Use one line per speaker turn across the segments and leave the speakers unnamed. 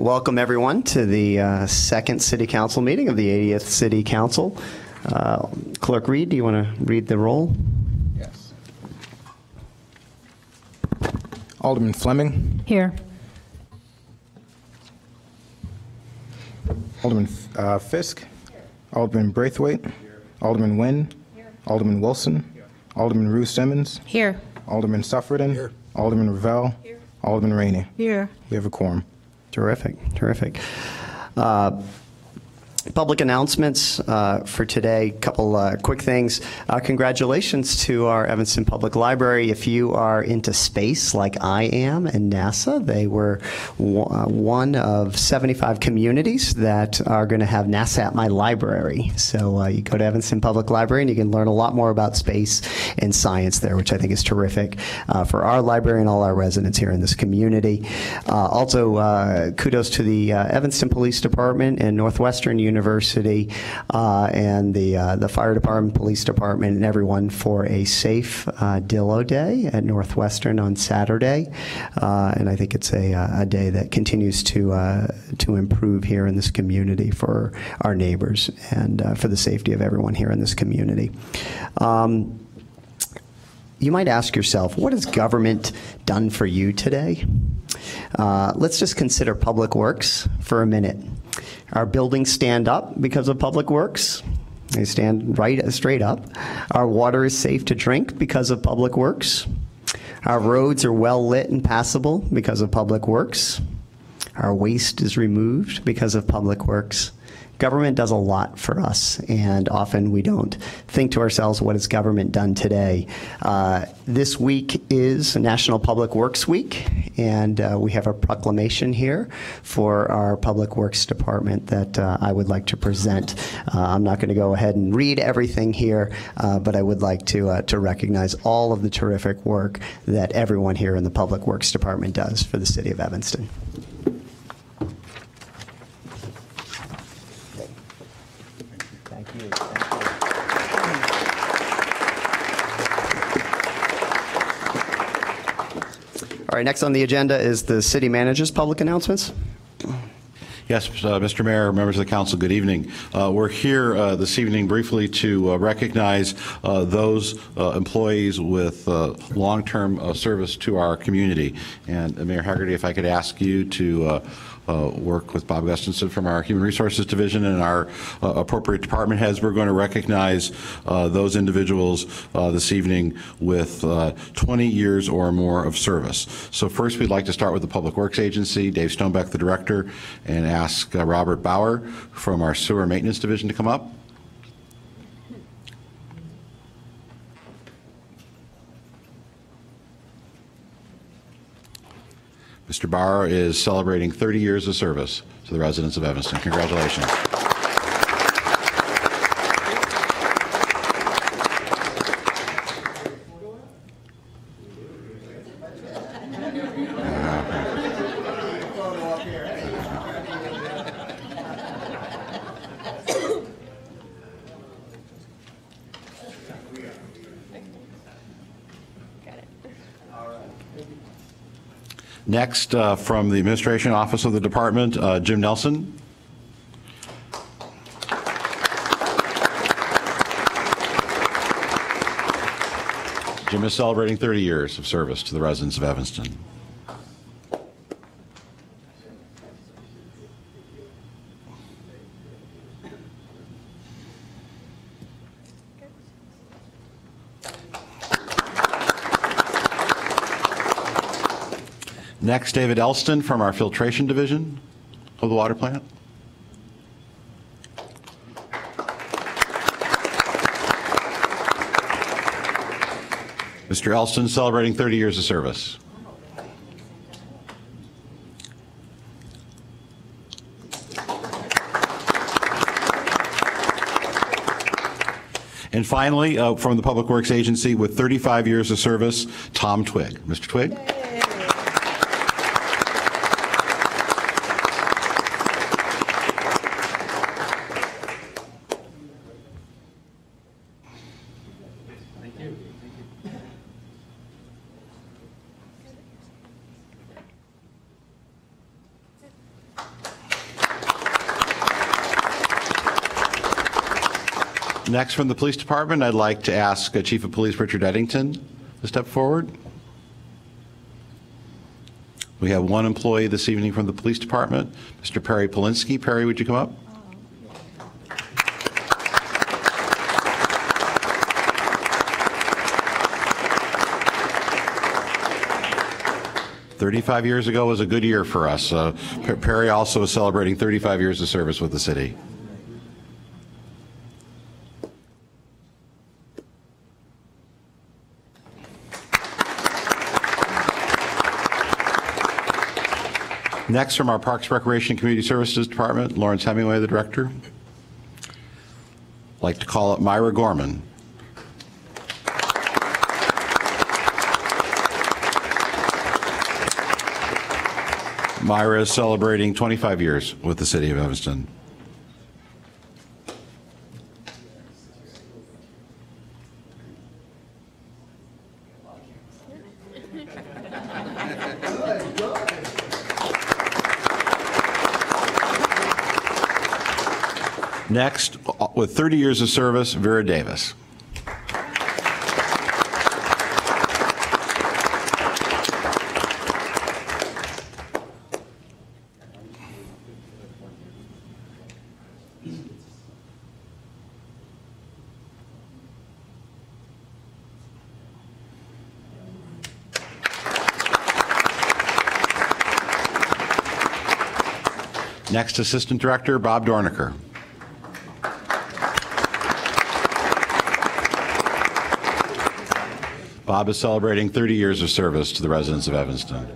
Welcome everyone to the second City Council meeting of the 80th City Council. Clerk Reed, do you want to read the roll?
Yes. Alderman Fleming.
Here.
Alderman Fisk. Alderman Braithwaite. Alderman Nguyen. Alderman Wilson. Alderman Rue Simmons.
Here.
Alderman Suffredin. Alderman Ravel. Alderman Rainey.
Here.
We have a quorum.
Terrific, terrific. Public announcements for today. Couple quick things. Congratulations to our Evanston Public Library. If you are into space like I am and NASA, they were one of 75 communities that are going to have NASA at my library. So you go to Evanston Public Library and you can learn a lot more about space and science there, which I think is terrific for our library and all our residents here in this community. Also, kudos to the Evanston Police Department and Northwestern University and the Fire Department, Police Department, and everyone for a safe Dillo Day at Northwestern on Saturday. And I think it's a day that continues to improve here in this community for our neighbors and for the safety of everyone here in this community. You might ask yourself, what has government done for you today? Let's just consider Public Works for a minute. Our buildings stand up because of Public Works. They stand straight up. Our water is safe to drink because of Public Works. Our roads are well lit and passable because of Public Works. Our waste is removed because of Public Works. Government does a lot for us, and often we don't think to ourselves, what has government done today? This week is National Public Works Week, and we have a proclamation here for our Public Works Department that I would like to present. I'm not going to go ahead and read everything here, but I would like to recognize all of the terrific work that everyone here in the Public Works Department does for the city of Evanston. All right, next on the agenda is the city manager's public announcements.
Yes, Mr. Mayor, members of the council, good evening. We're here this evening briefly to recognize those employees with long-term service to our community. And Mayor Haggerty, if I could ask you to work with Bob Gustafson from our Human Resources Division and our appropriate department heads. We're going to recognize those individuals this evening with 20 years or more of service. So first, we'd like to start with the Public Works Agency, Dave Stonebeck, the director, and ask Robert Bauer from our Sewer Maintenance Division to come up. Mr. Bauer is celebrating 30 years of service to the residents of Evanston. Congratulations. Next, from the Administration Office of the Department, Jim Nelson. Jim is celebrating 30 years of service to the residents of Evanston. Next, David Elston from our Filtration Division of the water plant. Mr. Elston celebrating 30 years of service. And finally, from the Public Works Agency with 35 years of service, Tom Twigg. Mr. Twigg. Next, from the Police Department, I'd like to ask Chief of Police Richard Eddington to step forward. We have one employee this evening from the Police Department, Mr. Perry Polinsky. Perry, would you come up? "35 years ago was a good year for us." Perry also is celebrating 35 years of service with the city. Next, from our Parks, Recreation, and Community Services Department, Lawrence Hemingway, the director. I'd like to call up Myra Gorman. Myra is celebrating 25 years with the city of Evanston. Next, with 30 years of service, Vera Davis. Next, Assistant Director Bob Dornicker. Bob is celebrating 30 years of service to the residents of Evanston.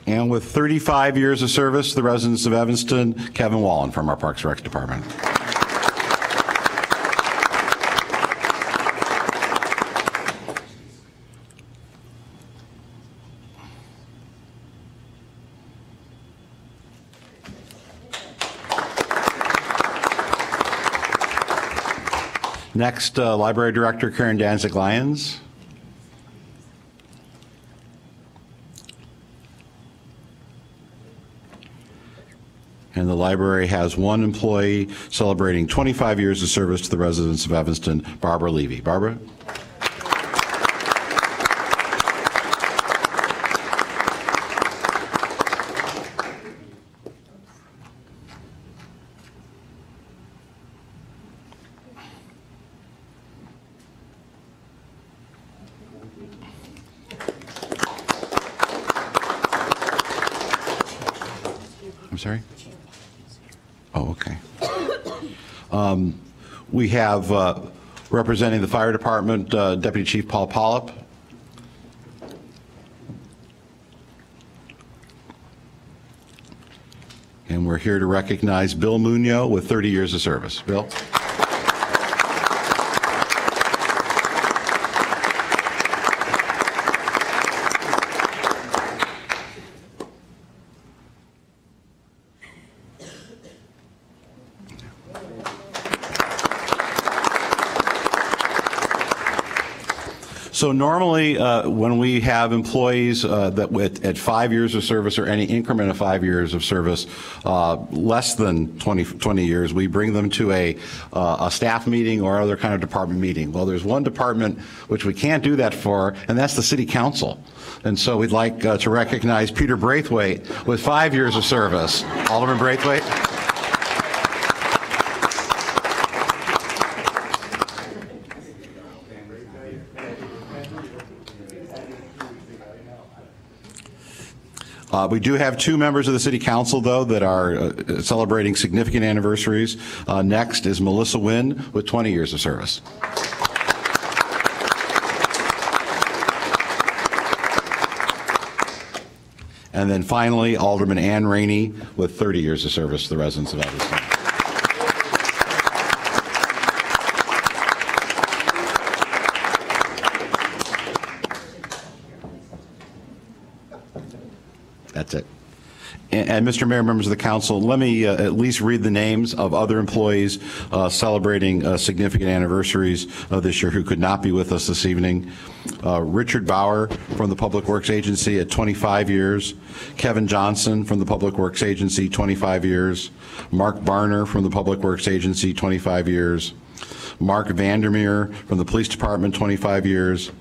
And with 35 years of service to the residents of Evanston, Kevin Wallen from our Parks and Rec Department. Next, Library Director Karen Danzig-Lyons. And the library has one employee celebrating 25 years of service to the residents of Evanston, Barbara Levy. Barbara? I'm sorry? Oh, okay. We have representing the fire department, Deputy Chief Paul Polyp. And we're here to recognize Bill Munoz with 30 years of service. Bill? So normally, when we have employees that at 5 years of service or any increment of 5 years of service, less than 20 years, we bring them to a staff meeting or other kind of department meeting. Well, there's one department which we can't do that for, and that's the City Council. And so we'd like to recognize Peter Braithwaite with 5 years of service. Alderman Braithwaite. We do have two members of the City Council, though, that are celebrating significant anniversaries. Next is Melissa Wynn with 20 years of service. And then finally, Alderman Ann Rainey with 30 years of service to the residents of Evanston. That's it. And Mr. Mayor, members of the council, let me at least read the names of other employees celebrating significant anniversaries this year who could not be with us this evening. Richard Bauer from the Public Works Agency at 25 years. Kevin Johnson from the Public Works Agency, 25 years. Mark Barner from the Public Works Agency, 25 years. Mark Vandermeer from the Police Department, 25 years.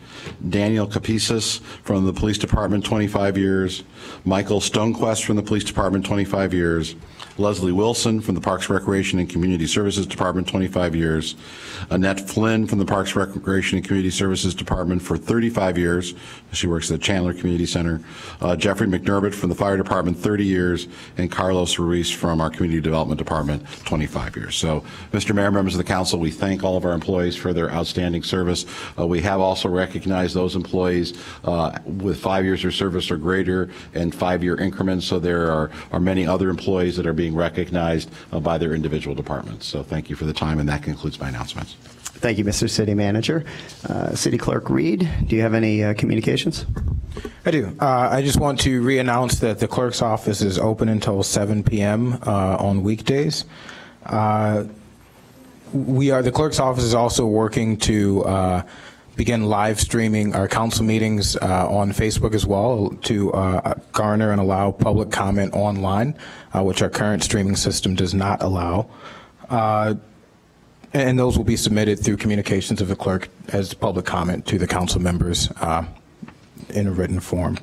Daniel Capisis from the Police Department, 25 years. Michael Stonequest from the Police Department, 25 years. Leslie Wilson from the Parks, Recreation, and Community Services Department, 25 years. Annette Flynn from the Parks, Recreation, and Community Services Department for 35 years. She works at the Chandler Community Center. Jeffrey McNerbit from the Fire Department, 30 years. And Carlos Ruiz from our Community Development Department, 25 years. So, Mr. Mayor, members of the council, we thank all of our employees for their outstanding service. We have also recognized those employees with 5 years of service or greater and 5-year increments. So there are many other employees that are being recognized by their individual departments. So thank you for the time, and that concludes my announcements.
Thank you, Mr. City Manager. City Clerk Reed, do you have any communications?
I do. I just want to re-announce that the clerk's office is open until 7 p.m. On weekdays. The clerk's office is also working to begin live streaming our council meetings on Facebook as well to garner and allow public comment online, which our current streaming system does not allow. And those will be submitted through communications of the clerk as public comment to the council members in a written form.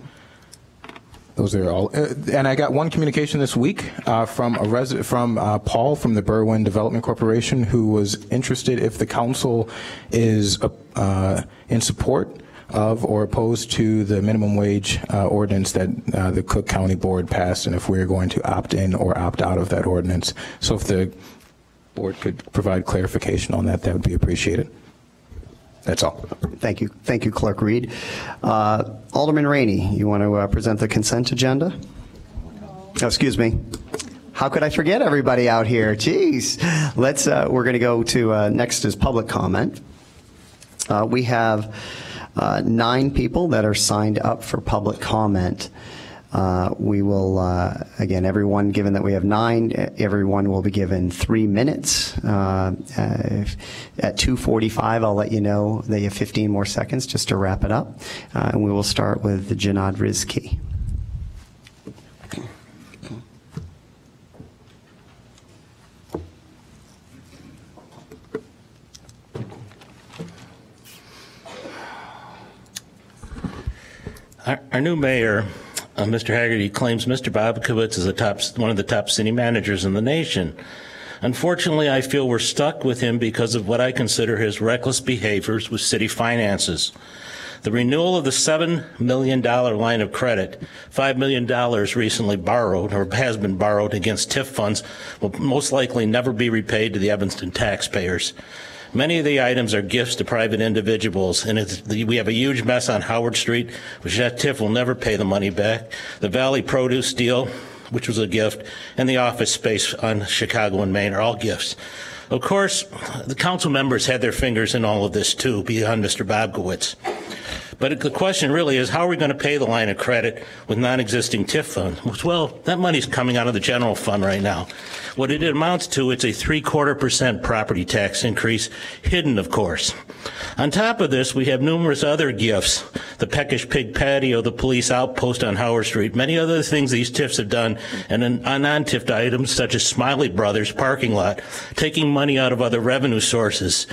Those are all. And I got one communication this week from Paul from the Berwyn Development Corporation, who was interested if the council is in support of or opposed to the minimum wage ordinance that the Cook County Board passed, and if we're going to opt in or opt out of that ordinance. So if the board could provide clarification on that, that would be appreciated. That's all.
Thank you. Thank you, Clerk Reed. Alderman Rainey, you want to present the consent agenda? Oh, excuse me. How could I forget everybody out here? Jeez. We're going to go to next is public comment. We have 9 people that are signed up for public comment. We will, again, everyone, given that we have 9, everyone will be given 3 minutes. At 2:45, I'll let you know that you have 15 more seconds just to wrap it up. And we will start with Janad Rizki.
Our new mayor, Mr. Haggerty, claims Mr. Bobkowitz is one of the top city managers in the nation. Unfortunately, I feel we're stuck with him because of what I consider his reckless behaviors with city finances. The renewal of the $7 million line of credit, $5 million recently borrowed or has been borrowed against TIF funds, will most likely never be repaid to the Evanston taxpayers. Many of the items are gifts to private individuals, and we have a huge mess on Howard Street, which that TIF will never pay the money back. The Valley Produce deal, which was a gift, and the office space on Chicago and Maine are all gifts. Of course, the council members had their fingers in all of this too, beyond Mr. Bobkowitz. But the question really is, how are we going to pay the line of credit with non-existing TIF funds? Well, that money's coming out of the general fund right now. What it amounts to, it's a 0.75% property tax increase, hidden, of course. On top of this, we have numerous other gifts, the Peckish Pig patio, the police outpost on Howard Street, many other things these TIFs have done, and on non-TIFed items such as Smiley Brothers parking lot, taking money out of other revenue sources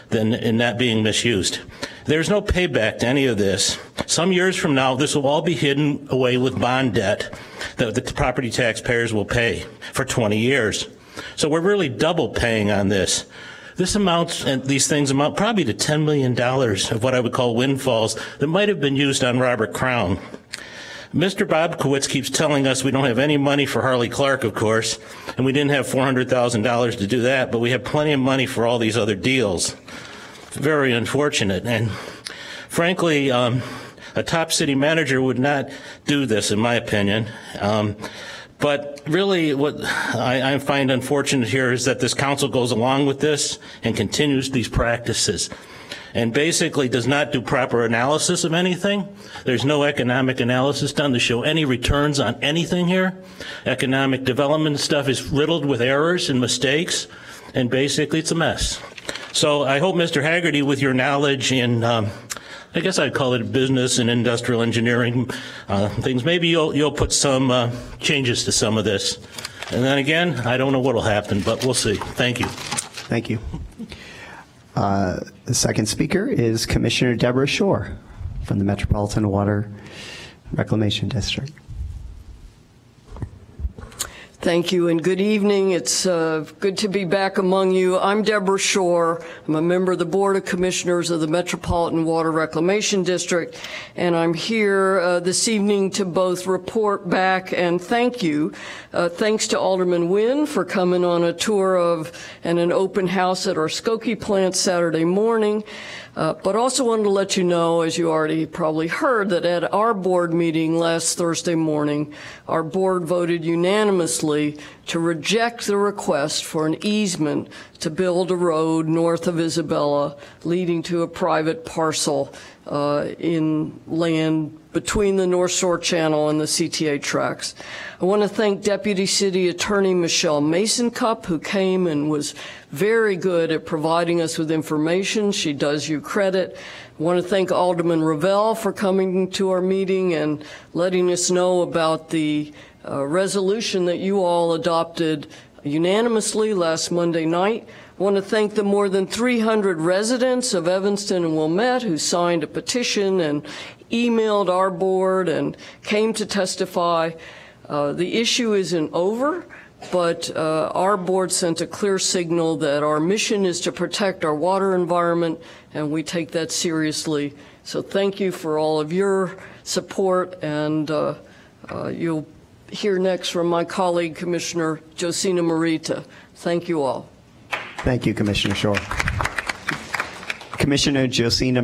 and not being misused. There's no payback to any of this. Some years from now, this will all be hidden away with bond debt that the property taxpayers will pay for 20 years. So we're really double paying on this. This amounts, and these things amount probably to $10 million of what I would call windfalls that might have been used on Robert Crown. Mr. Bobkowitz keeps telling us we don't have any money for Harley Clark, of course, and we didn't have $400,000 to do that, but we have plenty of money for all these other deals. Very unfortunate. And frankly, a top city manager would not do this, in my opinion. But really what I find unfortunate here is that this council goes along with this and continues these practices. and basically does not do proper analysis of anything. There's no economic analysis done to show any returns on anything here. Economic development stuff is riddled with errors and mistakes, and basically it's a mess. So I hope, Mr. Haggerty, with your knowledge in, I guess I'd call it business and industrial engineering things, maybe you'll put some changes to some of this. And then again, I don't know what will happen, but we'll see. Thank you.
Thank you. The second speaker is Commissioner Deborah Shore from the Metropolitan Water Reclamation District.
Thank you and good evening. It's good to be back among you. I'm Deborah Shore. I'm a member of the Board of Commissioners of the Metropolitan Water Reclamation District, and I'm here this evening to both report back and thank you. Thanks to Alderman Nguyen for coming on a tour of and an open house at our Skokie plant Saturday morning. But also wanted to let you know, as you already probably heard, that at our board meeting last Thursday morning, our board voted unanimously to reject the request for an easement to build a road north of Isabella leading to a private parcel in land between the North Shore Channel and the CTA tracks. I want to thank Deputy City Attorney Michelle Mason-Cup, who came and was very good at providing us with information. She does you credit. I want to thank Alderman Revelle for coming to our meeting and letting us know about the resolution that you all adopted unanimously last Monday night. I want to thank the more than 300 residents of Evanston and Wilmette who signed a petition and emailed our board and came to testify. The issue isn't over, but our board sent a clear signal that our mission is to protect our water environment, and we take that seriously. So thank you for all of your support, and you'll hear next from my colleague, Commissioner Josina Morita. Thank you all.
Thank you, Commissioner Shore. Commissioner Josina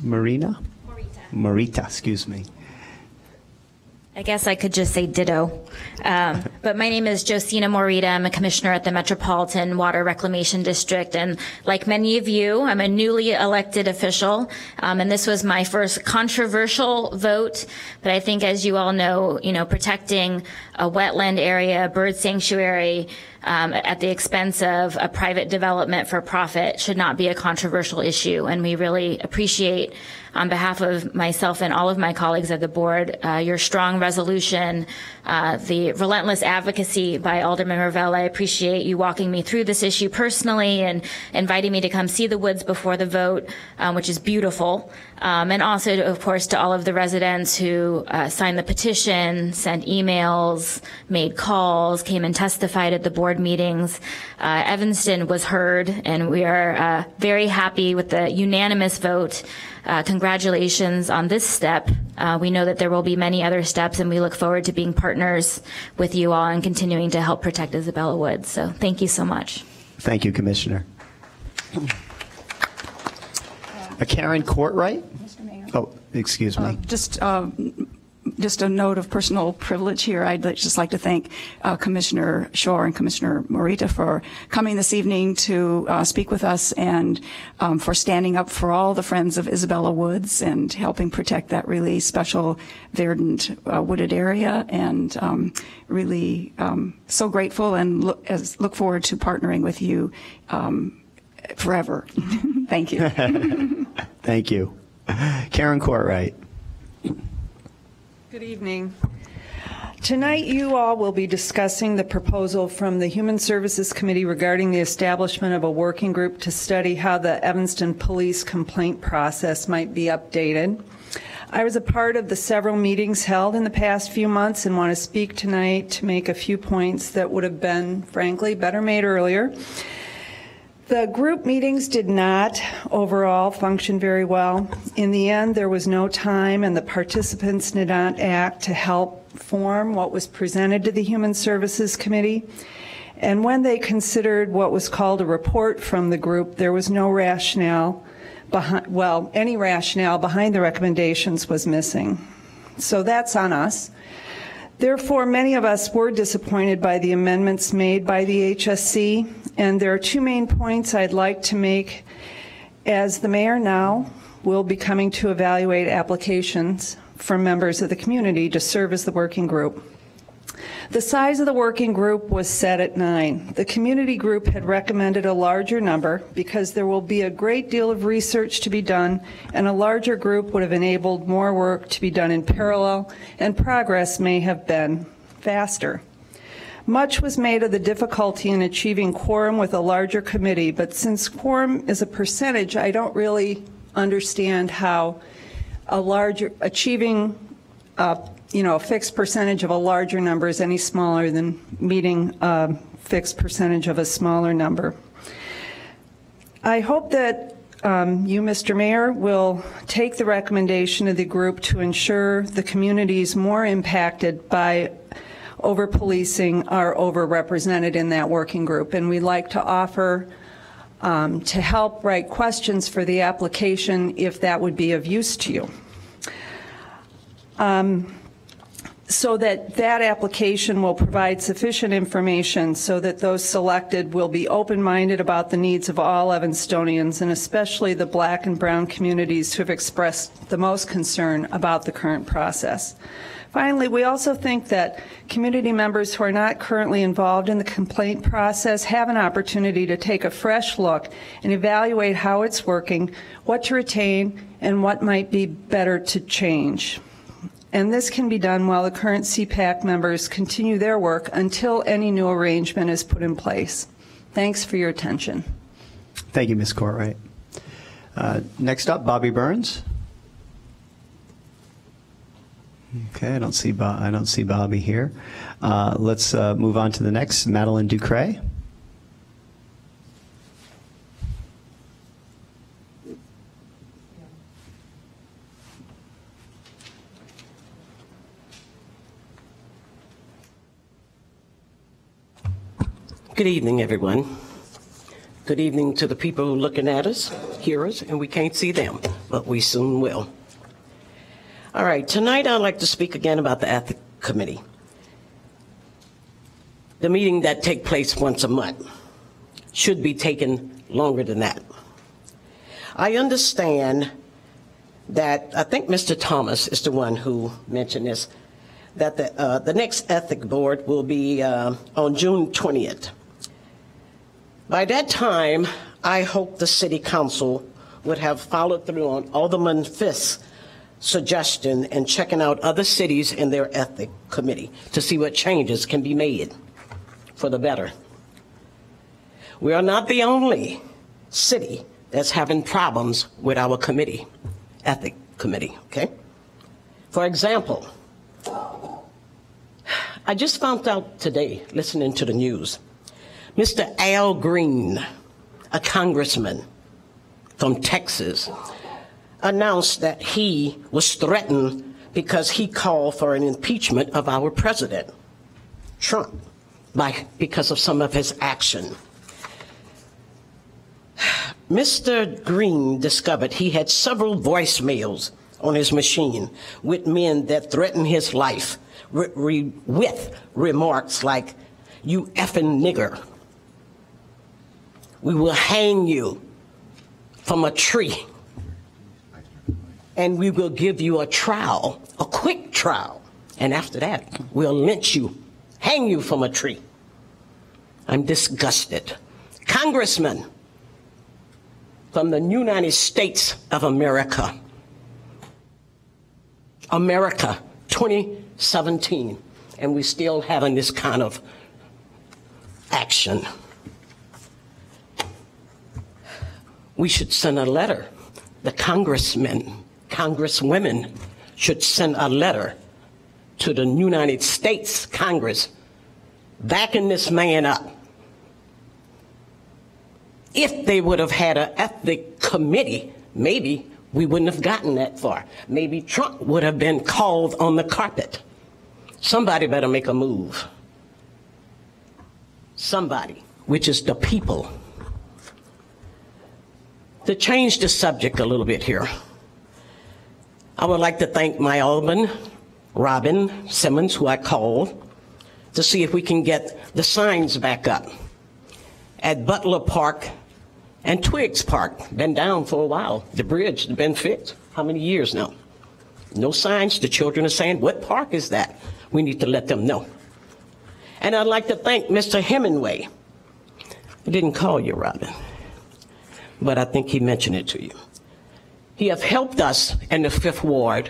Morita, excuse me.
I guess I could just say ditto. But my name is Josina Morita. I'm a commissioner at the Metropolitan Water Reclamation District. And like many of you, I'm a newly elected official. And this was my first controversial vote. But I think, as you all know, protecting a wetland area, a bird sanctuary, at the expense of a private development for profit should not be a controversial issue. And we really appreciate, on behalf of myself and all of my colleagues at the board, your strong resolution, the relentless advocacy by Alderman Revelle. I appreciate you walking me through this issue personally and inviting me to come see the woods before the vote, which is beautiful. And also, of course, to all of the residents who signed the petition, sent emails, made calls, came and testified at the board meetings. Evanston was heard, and we are very happy with the unanimous vote. Congratulations on this step. We know that there will be many other steps, and we look forward to being partners with you all and continuing to help protect Isabella Woods. So thank you so much.
Thank you, Commissioner. Karen Courtwright?
Mr. Mayor.
Oh, excuse me.
Just a note of personal privilege here. I'd just like to thank Commissioner Shore and Commissioner Morita for coming this evening to speak with us and for standing up for all the friends of Isabella Woods and helping protect that really special verdant wooded area. And really so grateful and look forward to partnering with you forever. Thank you.
Thank you. Karen Courtwright.
Good evening. Tonight, you all will be discussing the proposal from the Human Services Committee regarding the establishment of a working group to study how the Evanston police complaint process might be updated. I was a part of the several meetings held in the past few months and want to speak tonight to make a few points that would have been, frankly, better made earlier. The group meetings did not overall function very well. In the end, there was no time and the participants did not act to help form what was presented to the Human Services Committee. And when they considered what was called a report from the group, there was no rationale behind, well, any rationale behind the recommendations was missing. So that's on us. Therefore, many of us were disappointed by the amendments made by the HSC, and there are two main points I'd like to make As the mayor now will be coming to evaluate applications from members of the community to serve as the working group. The size of the working group was set at 9. The community group had recommended a larger number because there will be a great deal of research to be done, and a larger group would have enabled more work to be done in parallel, and progress may have been faster. Much was made of the difficulty in achieving quorum with a larger committee, but since quorum is a percentage, I don't really understand how achieving a fixed percentage of a larger number is any smaller than meeting a fixed percentage of a smaller number. I hope that you, Mr. Mayor, will take the recommendation of the group to ensure the communities more impacted by over-policing are overrepresented in that working group. And we'd like to offer to help write questions for the application if that would be of use to you. So that application will provide sufficient information so that those selected will be open-minded about the needs of all Evanstonians, and especially the Black and brown communities who have expressed the most concern about the current process. Finally, we also think that community members who are not currently involved in the complaint process have an opportunity to take a fresh look and evaluate how it's working, what to retain, and what might be better to change. And this can be done while the current CPAC members continue their work until any new arrangement is put in place. Thanks for your attention.
Thank you, Ms. Courtwright. Next up, Bobby Burns. Okay, I don't see Bobby here. Let's move on to the next, Madeline Ducray.
Good evening, everyone. Good evening to the people looking at us, hear us, and we can't see them, but we soon will. All right, tonight I'd like to speak again about the Ethics Committee. The meeting that takes place once a month should be taken longer than that. I understand that, I think Mr. Thomas is the one who mentioned this, that the next Ethics Board will be on June 20th. By that time, I hope the City Council would have followed through on Alderman Fisk's suggestion and checking out other cities in their Ethics Committee to see what changes can be made for the better. We are not the only city that's having problems with our committee, Ethics Committee, okay? For example, I just found out today, listening to the news, Mr. Al Green, a congressman from Texas, announced that he was threatened because he called for an impeachment of our president, Trump, because of some of his action. Mr. Green discovered he had several voicemails on his machine with men that threatened his life with remarks like, "You effing nigger. We will hang you from a tree. And we will give you a trial, a quick trial. And after that, we'll lynch you, hang you from a tree." I'm disgusted. Congressman from the United States of America, 2017, and we're still having this kind of action. We should send a letter. The congressmen, congresswomen should send a letter to the United States Congress backing this man up. If they would have had an ethics committee, maybe we wouldn't have gotten that far. Maybe Trump would have been called on the carpet. Somebody better make a move. Somebody, which is the people. To change the subject a little bit here, I would like to thank my alderman, Robin Simmons, who I called, to see if we can get the signs back up at Butler Park And Twiggs Park, been down for a while. The bridge has been fixed. How many years now? No signs. The children are saying, what park is that? We need to let them know. And I'd like to thank Mr. Hemingway. I didn't call you, Robin, but I think he mentioned it to you. He has helped us in the 5th Ward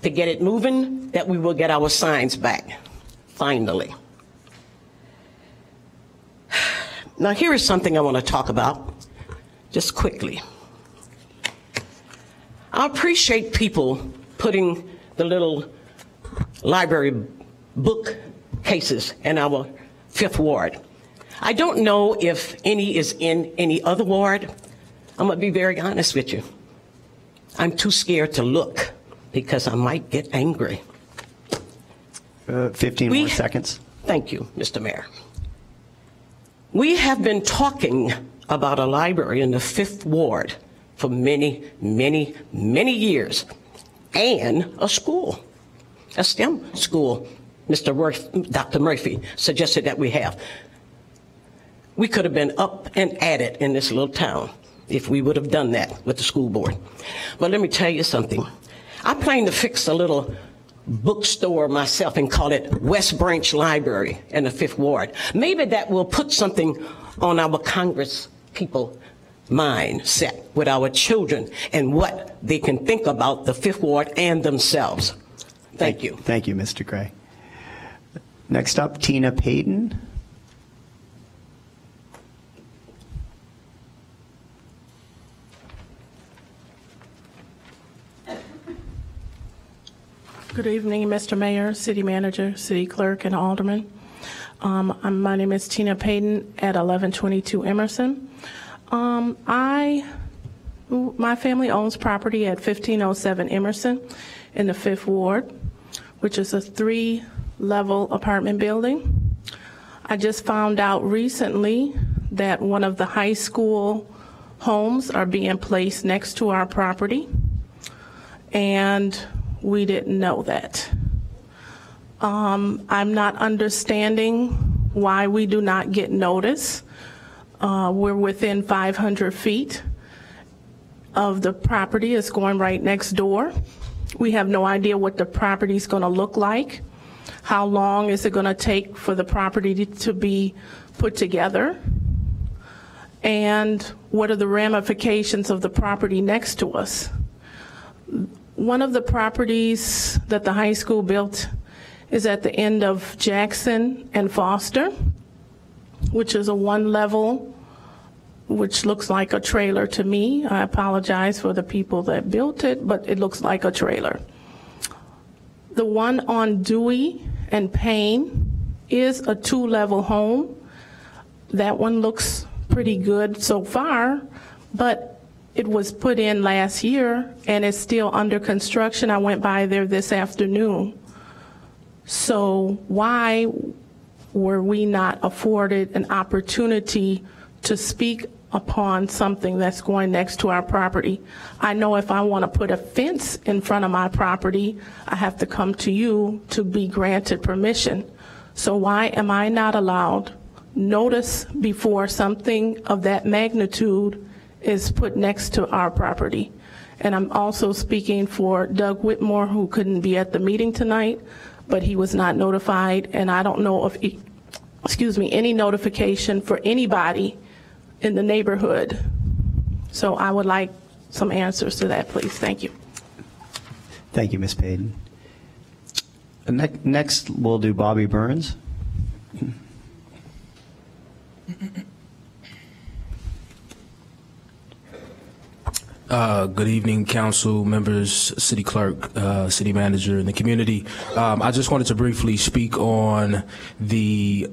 to get it moving, that we will get our signs back, finally. Now, here is something I want to talk about, just quickly. I appreciate people putting the little library bookcases in our 5th Ward. I don't know if any is in any other ward. I'm going to be very honest with you. I'm too scared to look because I might get angry.
15 more seconds.
Thank you, Mr. Mayor. We have been talking about a library in the 5th Ward for many, many, many years, and a school, a STEM school. Dr. Murphy suggested that we have. We could have been up and at it in this little town if we would have done that with the school board. But let me tell you something. I plan to fix a little bookstore myself and call it West Branch Library in the 5th Ward. Maybe that will put something on our Congress people mindset with our children and what they can think about the 5th Ward and themselves. Thank you.
Thank you, Mr. Gray. Next up, Tina Payton.
Good evening, Mr. Mayor, City Manager, City Clerk, and Alderman. My name is Tina Payton at 1122 Emerson. My family owns property at 1507 Emerson in the 5th Ward, which is a 3-level apartment building. I just found out recently that one of the high school homes are being placed next to our property, and we didn't know that. I'm not understanding why we do not get notice. We're within 500 feet of the property. It's going right next door. We have no idea what the property is going to look like. How long is it going to take for the property to be put together? And what are the ramifications of the property next to us? One of the properties that the high school built is at the end of Jackson and Foster, which is a 1-level, which looks like a trailer to me. I apologize for the people that built it, but it looks like a trailer. The one on Dewey and Payne is a 2-level home. That one looks pretty good so far, but it was put in last year and it's still under construction. I went by there this afternoon. So why were we not afforded an opportunity to speak upon something that's going next to our property? I know if I want to put a fence in front of my property, I have to come to you to be granted permission. So why am I not allowed notice before something of that magnitude is put next to our property? And I'm also speaking for Doug Whitmore, who couldn't be at the meeting tonight, but he was not notified, and I don't know if, any notification for anybody in the neighborhood. So I would like some answers to that, please. Thank you.
Thank you, Ms. Payton. Next, we'll do Bobby Burns.
Good evening, council members, city clerk, city manager, and the community. I just wanted to briefly speak on the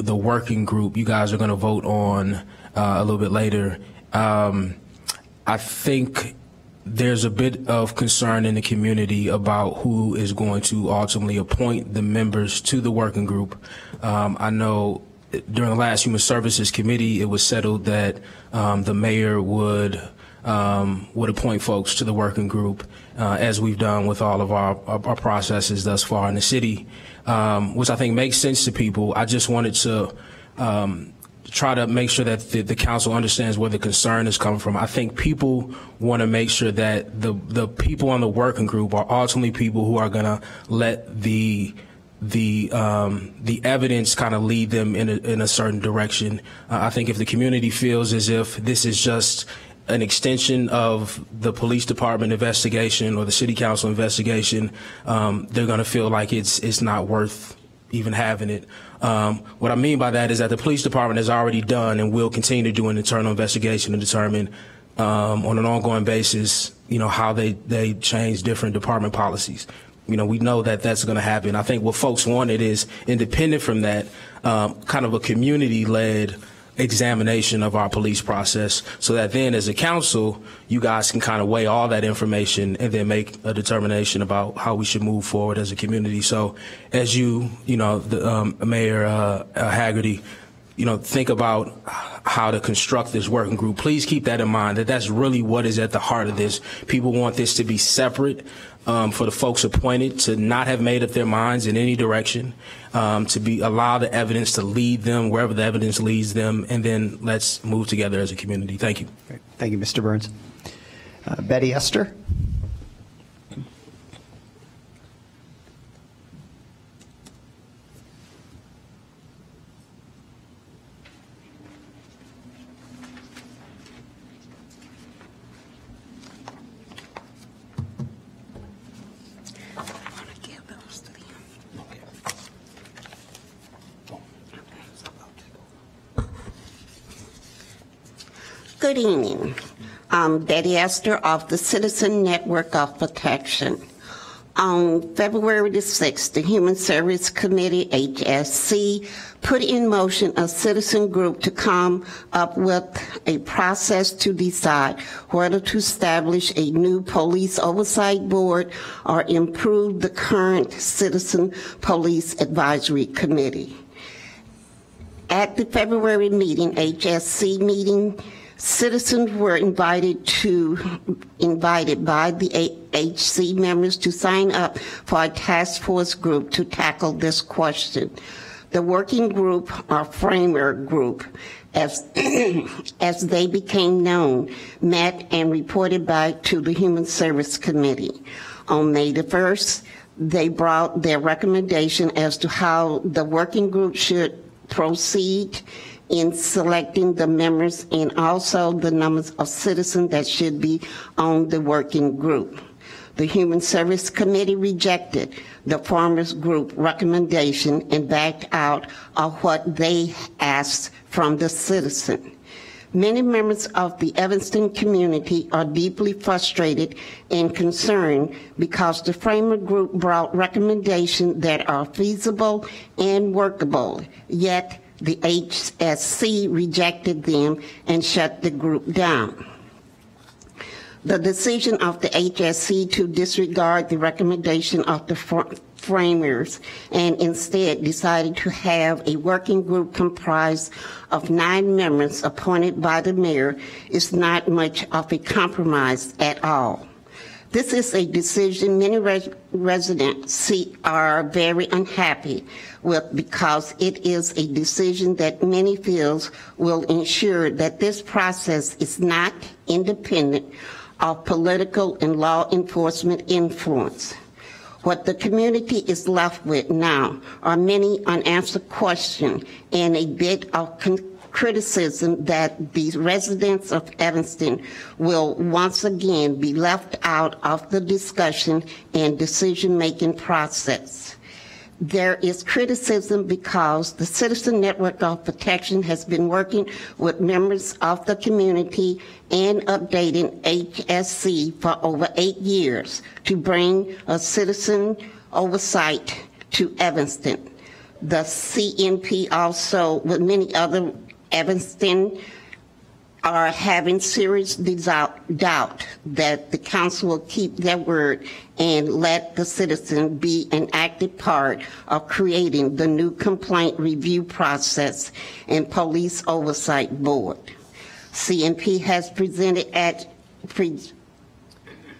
working group you guys are going to vote on a little bit later. I think there's a bit of concern in the community about who is going to ultimately appoint the members to the working group. I know during the last Human Services Committee, it was settled that the mayor would appoint folks to the working group, as we've done with all of our processes thus far in the city, which I think makes sense to people. I just wanted to try to make sure that the council understands where the concern is coming from. I think people want to make sure that the people on the working group are ultimately people who are going to let the evidence kind of lead them in a certain direction. I think if the community feels as if this is just an extension of the police department investigation or the city council investigation, they're going to feel like it's not worth even having it. What I mean by that is that the police department has already done and will continue to do an internal investigation to determine on an ongoing basis, how they change different department policies. We know that that's going to happen. I think what folks wanted is, independent from that, kind of a community-led examination of our police process, so that then as a council, you guys can kind of weigh all that information and then make a determination about how we should move forward as a community. So as Mayor Hagerty, think about how to construct this working group. Please keep that in mind, that's really what is at the heart of this. People want this to be separate, for the folks appointed to not have made up their minds in any direction, to allow the evidence to lead them wherever the evidence leads them, and then let's move together as a community. Thank you.
Great. Thank you, Mr. Burns. Betty Esther.
Good evening. I'm Betty Esther of the Citizen Network of Protection. On February the 6th, the Human Service Committee, HSC, put in motion a citizen group to come up with a process to decide whether to establish a new police oversight board or improve the current Citizen Police Advisory Committee. At the February meeting, HSC meeting, citizens were invited by the HC members to sign up for a task force group to tackle this question. The working group, or framer group, as they became known, met and reported back to the Human Service Committee. On May the 1st, they brought their recommendation as to how the working group should proceed in selecting the members and also the numbers of citizens that should be on the working group. The Human Service Committee rejected the farmers group recommendation and backed out of what they asked from the citizen. Many members of the Evanston community are deeply frustrated and concerned because the framer group brought recommendations that are feasible and workable, yet the HSC rejected them and shut the group down. The decision of the HSC to disregard the recommendation of the framers and instead decided to have a working group comprised of 9 members appointed by the mayor is not much of a compromise at all. This is a decision many residents are very unhappy with because it is a decision that many feels will ensure that this process is not independent of political and law enforcement influence. What the community is left with now are many unanswered questions and a bit of criticism that the residents of Evanston will once again be left out of the discussion and decision-making process. There is criticism because the Citizen Network of Protection has been working with members of the community and updating HSC for over 8 years to bring a citizen oversight to Evanston. The CNP also, with many other Evanston, are having serious doubt that the council will keep their word and let the citizen be an active part of creating the new complaint review process and police oversight board. CNP has presented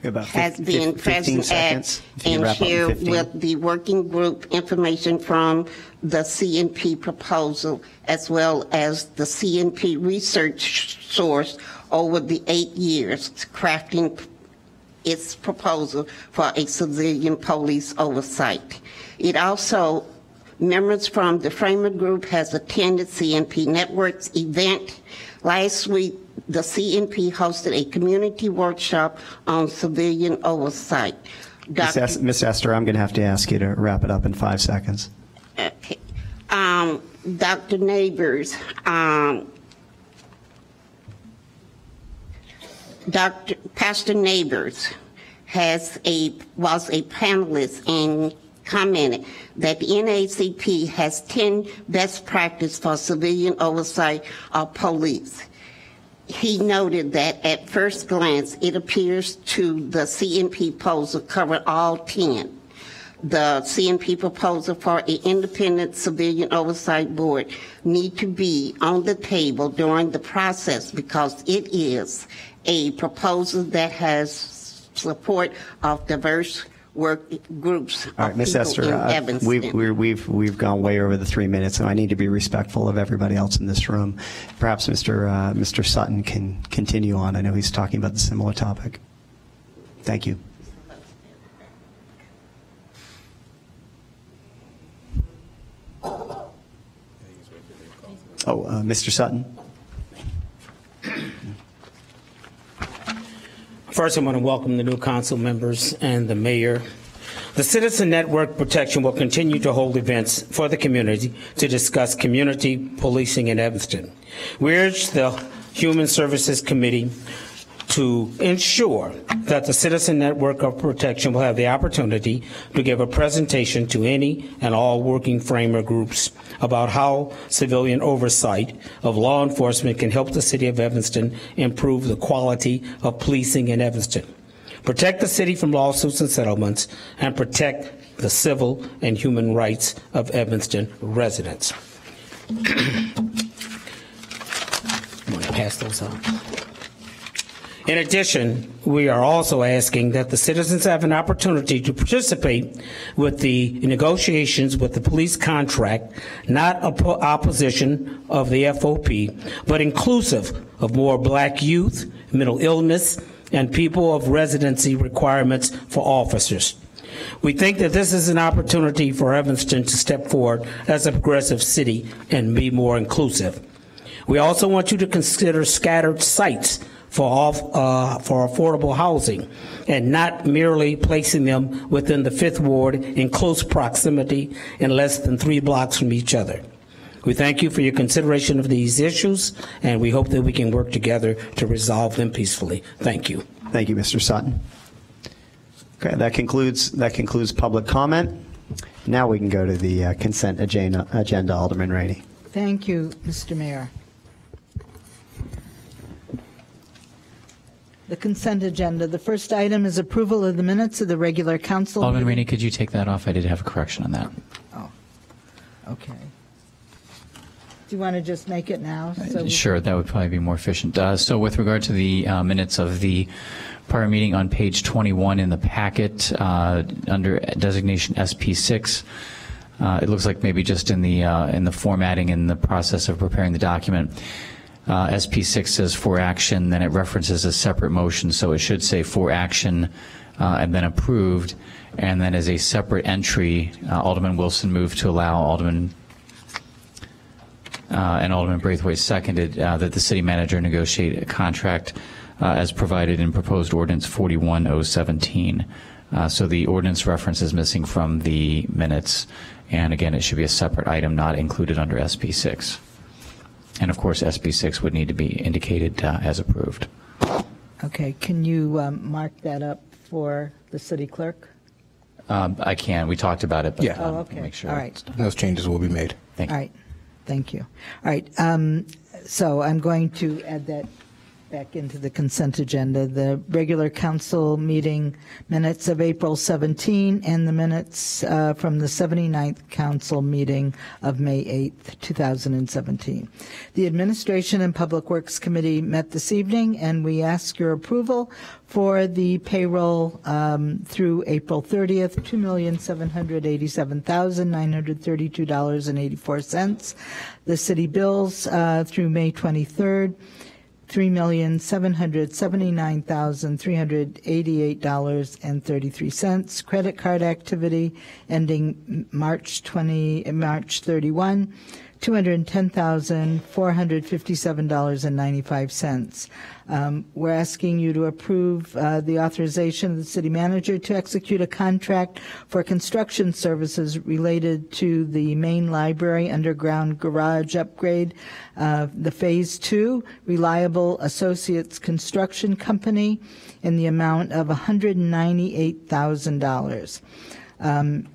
About
has
15
been present
seconds.
at
If you
and
wrap up in
shared
15.
with the working group information from the CNP proposal, as well as the CNP research source over the 8 years crafting its proposal for a civilian police oversight. It also, members from the Framer Group has attended CNP Network's event. Last week, the CNP hosted a community workshop on civilian oversight.
Ms. Esther, I'm going to have to ask you to wrap it up in 5 seconds.
Okay. Dr. Neighbors, Pastor Neighbors was a panelist and commented that the NAACP has 10 best practice for civilian oversight of police. He noted that at first glance, it appears to the CNP proposal covered all 10. The CNP proposal for an independent civilian oversight board need to be on the table during the process because it is a proposal that has support of diverse work groups.
All right, Ms. Esther, we've gone way over the 3 minutes, and I need to be respectful of everybody else in this room. Perhaps Mr. Sutton can continue on. I know he's talking about the similar topic. Thank you. Mr. Sutton.
First, I want to welcome the new council members and the mayor. The Citizen Network Protection will continue to hold events for the community to discuss community policing in Evanston. We urge the Human Services Committee to ensure that the Citizen Network of Protection will have the opportunity to give a presentation to any and all working framer groups about how civilian oversight of law enforcement can help the city of Evanston improve the quality of policing in Evanston, protect the city from lawsuits and settlements, and protect the civil and human rights of Evanston residents. I'm going to pass those out. In addition, we are also asking that the citizens have an opportunity to participate with the negotiations with the police contract, not opposition of the FOP, but inclusive of more black youth, mental illness, and people of residency requirements for officers. We think that this is an opportunity for Evanston to step forward as a progressive city and be more inclusive. We also want you to consider scattered sites for affordable housing and not merely placing them within the 5th Ward in close proximity and less than 3 blocks from each other. We thank you for your consideration of these issues, and we hope that we can work together to resolve them peacefully. Thank you.
Thank you, Mr. Sutton. Okay, that concludes public comment. Now we can go to the consent agenda, Alderman Rainey.
Thank you, Mr. Mayor. The consent agenda. The first item is approval of the minutes of the regular council.
Alderman Rainey, could you take that off? I did have a correction on that.
Oh, okay. Do you want to just make it now?
Sure, that would probably be more efficient. So with regard to the minutes of the prior meeting on page 21 in the packet, under designation SP6, it looks like maybe just in the formatting in the process of preparing the document, SP6 says for action, then it references a separate motion, so it should say for action and then approved, and then as a separate entry, Alderman Wilson moved to allow Alderman and Alderman Braithwaite seconded that the city manager negotiate a contract as provided in proposed ordinance 41017. So the ordinance reference is missing from the minutes, and again, it should be a separate item not included under SP6. And of course, SB6 would need to be indicated as approved.
Okay, can you mark that up for the city clerk?
I can. We talked about it, but
yeah. Oh, okay.
Make sure
all right.
Those changes will be made.
Thank you.
All right. Thank you. All right. So I'm going to add that back into the consent agenda, the regular council meeting minutes of April 17 and the minutes from the 79th council meeting of May 8th, 2017. The Administration and Public Works Committee met this evening, and we ask your approval for the payroll through April 30th, $2,787,932.84. The city bills through May 23rd, $3,779,388.33. Credit card activity ending March 31, $210,457.95. We're asking you to approve the authorization of the city manager to execute a contract for construction services related to the main library underground garage upgrade, the Phase 2, Reliable Associates Construction Company, in the amount of $198,000.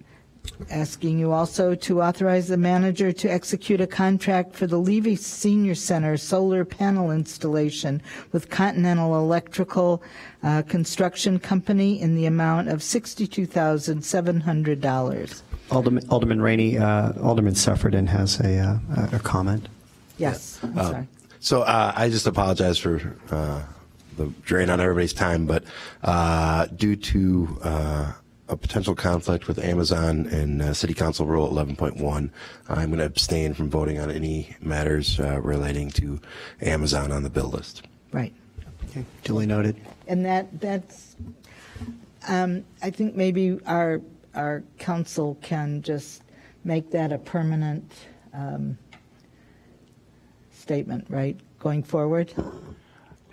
Asking you also to authorize the manager to execute a contract for the Levy Senior Center solar panel installation with Continental Electrical Construction Company in the amount of $62,700.
Alderman Rainey, Alderman Suffredin has a comment.
Yes, I'm sorry.
So I just apologize for the drain on everybody's time, but due to a potential conflict with Amazon and City Council Rule 11.1, I'm going to abstain from voting on any matters relating to Amazon on the bill list.
Right.
Okay, duly noted.
And that's, I think maybe our council can just make that a permanent statement, right, going forward?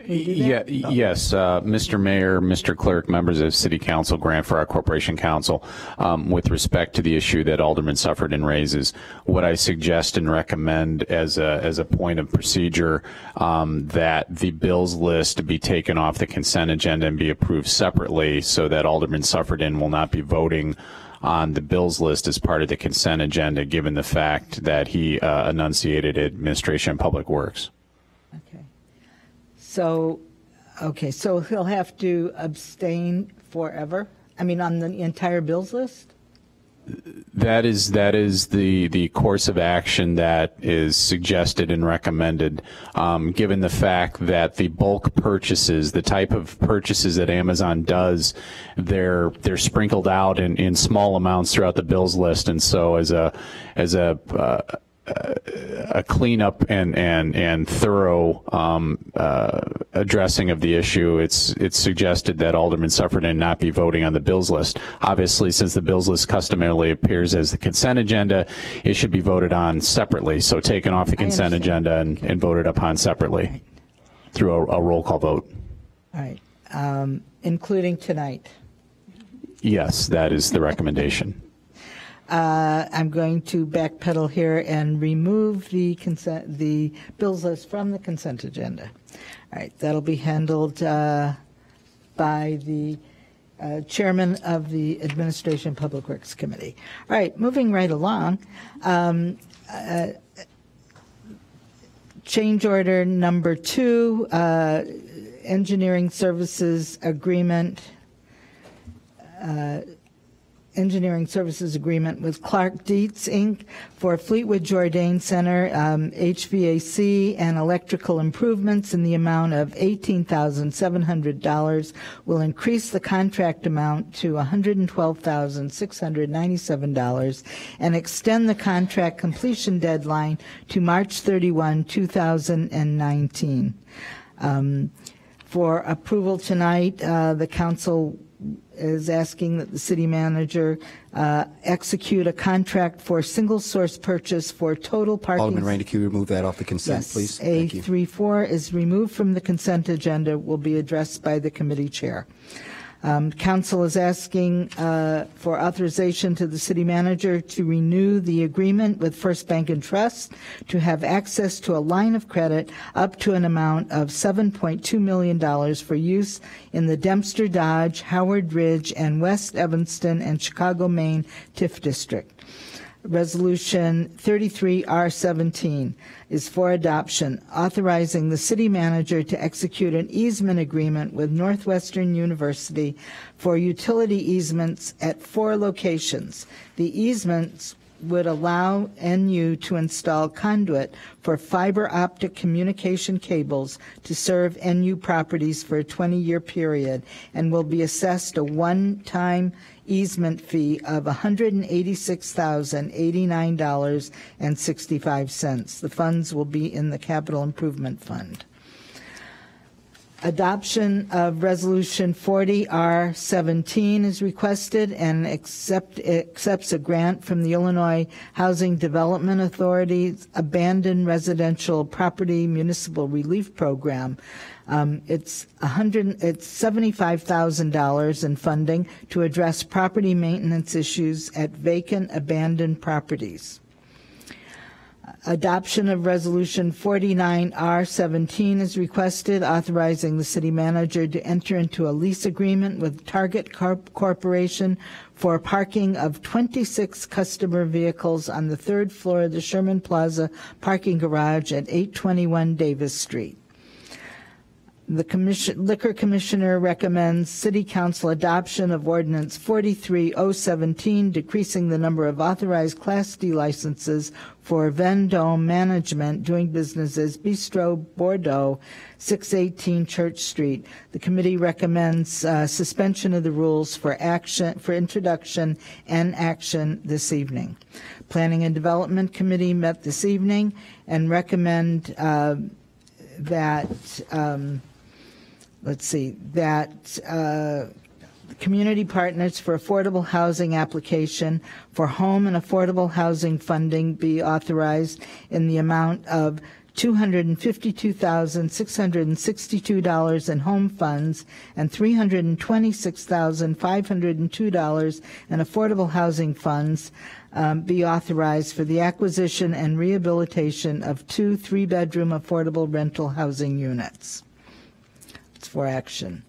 Yeah, yes, Mr. Mayor, Mr. Clerk, members of City Council, Grant for our Corporation Council, with respect to the issue that Alderman Suffredin raises, what I suggest and recommend as a point of procedure, that the bills list be taken off the consent agenda and be approved separately, so that Alderman Suffredin will not be voting on the bills list as part of the consent agenda, given the fact that he enunciated Administration and Public Works.
Okay. So he'll have to abstain forever? I mean, on the entire bills list?
That is the course of action that is suggested and recommended, given the fact that the bulk purchases, the type of purchases that Amazon does, they're sprinkled out in small amounts throughout the bills list, and so as a cleanup and thorough addressing of the issue, it's suggested that Alderman Suffredin not be voting on the bills list. Obviously, since the bills list customarily appears as the consent agenda, it should be voted on separately. So taken off the consent agenda and voted upon separately through a roll call vote.
All right. Including tonight?
Yes, that is the recommendation.
I'm going to backpedal here and remove the bills list from the consent agenda. All right, that'll be handled by the chairman of the Administration Public Works Committee. All right, moving right along. Change order number 2, engineering services agreement. Engineering services agreement with Clark Dietz, Inc. for Fleetwood Jourdain Center, HVAC and electrical improvements in the amount of $18,700 will increase the contract amount to $112,697 and extend the contract completion deadline to March 31, 2019. For approval tonight, the council is asking that the city manager execute a contract for single source purchase for total parking.
Alderman Rainey, can you remove that off the consent,
yes,
please?
A34 is removed from the consent agenda, will be addressed by the committee chair. Council is asking for authorization to the city manager to renew the agreement with First Bank and Trust to have access to a line of credit up to an amount of $7.2 million for use in the Dempster, Dodge, Howard Ridge, and West Evanston and Chicago, Maine TIF district. Resolution 33R17 is for adoption, authorizing the city manager to execute an easement agreement with Northwestern University for utility easements at 4 locations. The easements would allow NU to install conduit for fiber optic communication cables to serve NU properties for a 20-year period and will be assessed a one-time easement fee of $186,089.65. The funds will be in the Capital Improvement Fund. Adoption of Resolution 40R17 is requested and accepts a grant from the Illinois Housing Development Authority's Abandoned Residential Property Municipal Relief Program. It's $75,000 in funding to address property maintenance issues at vacant abandoned properties. Adoption of Resolution 49R17 is requested, authorizing the city manager to enter into a lease agreement with Target Corporation for parking of 26 customer vehicles on the 3rd floor of the Sherman Plaza parking garage at 821 Davis Street. The Liquor Commissioner recommends City Council adoption of Ordinance 43017, decreasing the number of authorized Class D licenses for Vendome Management doing business as Bistro Bordeaux, 618 Church Street. The committee recommends suspension of the rules for introduction and action this evening. Planning and Development Committee met this evening and recommend Community Partners for Affordable Housing application for home and affordable housing funding be authorized in the amount of $252,662 in home funds and $326,502 in affordable housing funds be authorized for the acquisition and rehabilitation of 2 3-bedroom affordable rental housing units. It's for action.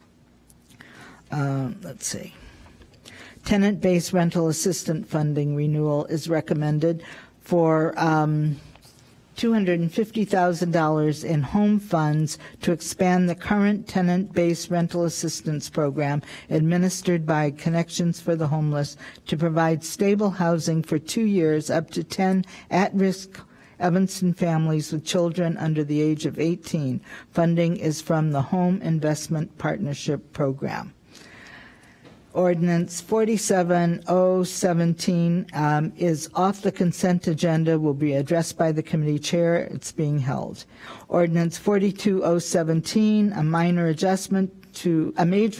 Tenant-based rental assistance funding renewal is recommended for $250,000 in home funds to expand the current tenant-based rental assistance program administered by Connections for the Homeless to provide stable housing for 2 years up to 10 at-risk Evanston families with children under the age of 18. Funding is from the Home Investment Partnership Program. Ordinance 47017 is off the consent agenda, will be addressed by the committee chair. It's being held. Ordinance 42017, a major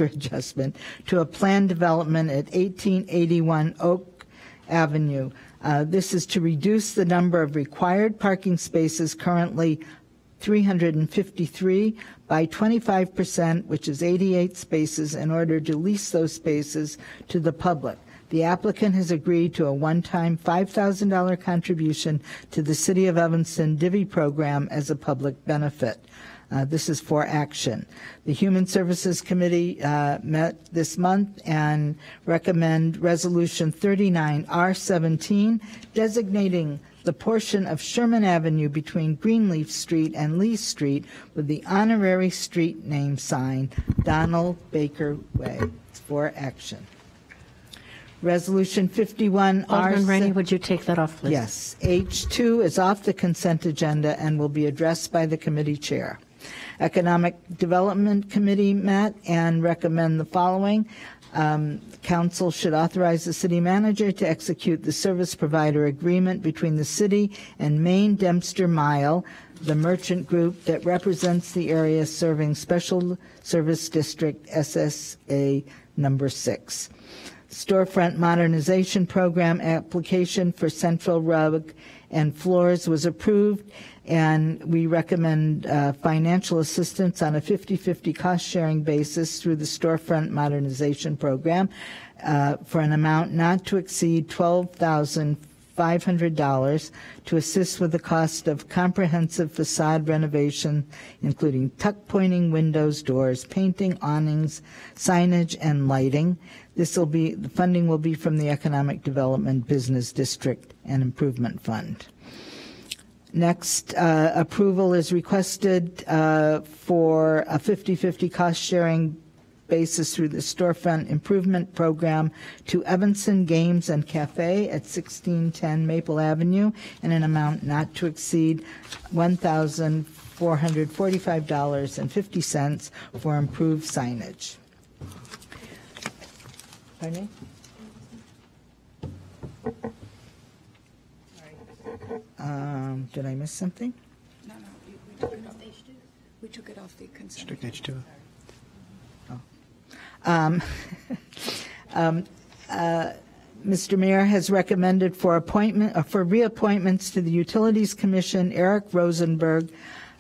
adjustment to a planned development at 1881 Oak Avenue. This is to reduce the number of required parking spaces, currently 353, by 25%, which is 88 spaces, in order to lease those spaces to the public. The applicant has agreed to a one-time $5,000 contribution to the City of Evanston Divvy program as a public benefit. This is for action. The Human Services Committee met this month and recommend Resolution 39R17, designating the portion of Sherman Avenue between Greenleaf Street and Lee Street with the honorary street name sign, Donald Baker Way. It's for action. Resolution 51R.
Alderman Rainey, would you take that off, please?
Yes. H2 is off the consent agenda and will be addressed by the committee chair. Economic Development Committee met and recommend the following. Council should authorize the city manager to execute the service provider agreement between the city and Maine Dempster Mile, the merchant group that represents the area serving Special Service District SSA number 6. Storefront Modernization Program application for central rug and floors was approved, and we recommend financial assistance on a 50-50 cost-sharing basis through the Storefront Modernization Program for an amount not to exceed $12,500 to assist with the cost of comprehensive facade renovation, including tuck-pointing windows, doors, painting, awnings, signage, and lighting. The funding will be from the Economic Development Business District and Improvement Fund. Next, approval is requested for a 50-50 cost-sharing basis through the Storefront Improvement Program to Evanston Games and Cafe at 1610 Maple Avenue in an amount not to exceed $1,445.50 for improved signage. Pardon me? Did I miss something?
No, we took it off the consent.
H2.
Mr. Mayor has recommended for reappointments to the Utilities Commission, Eric Rosenberg,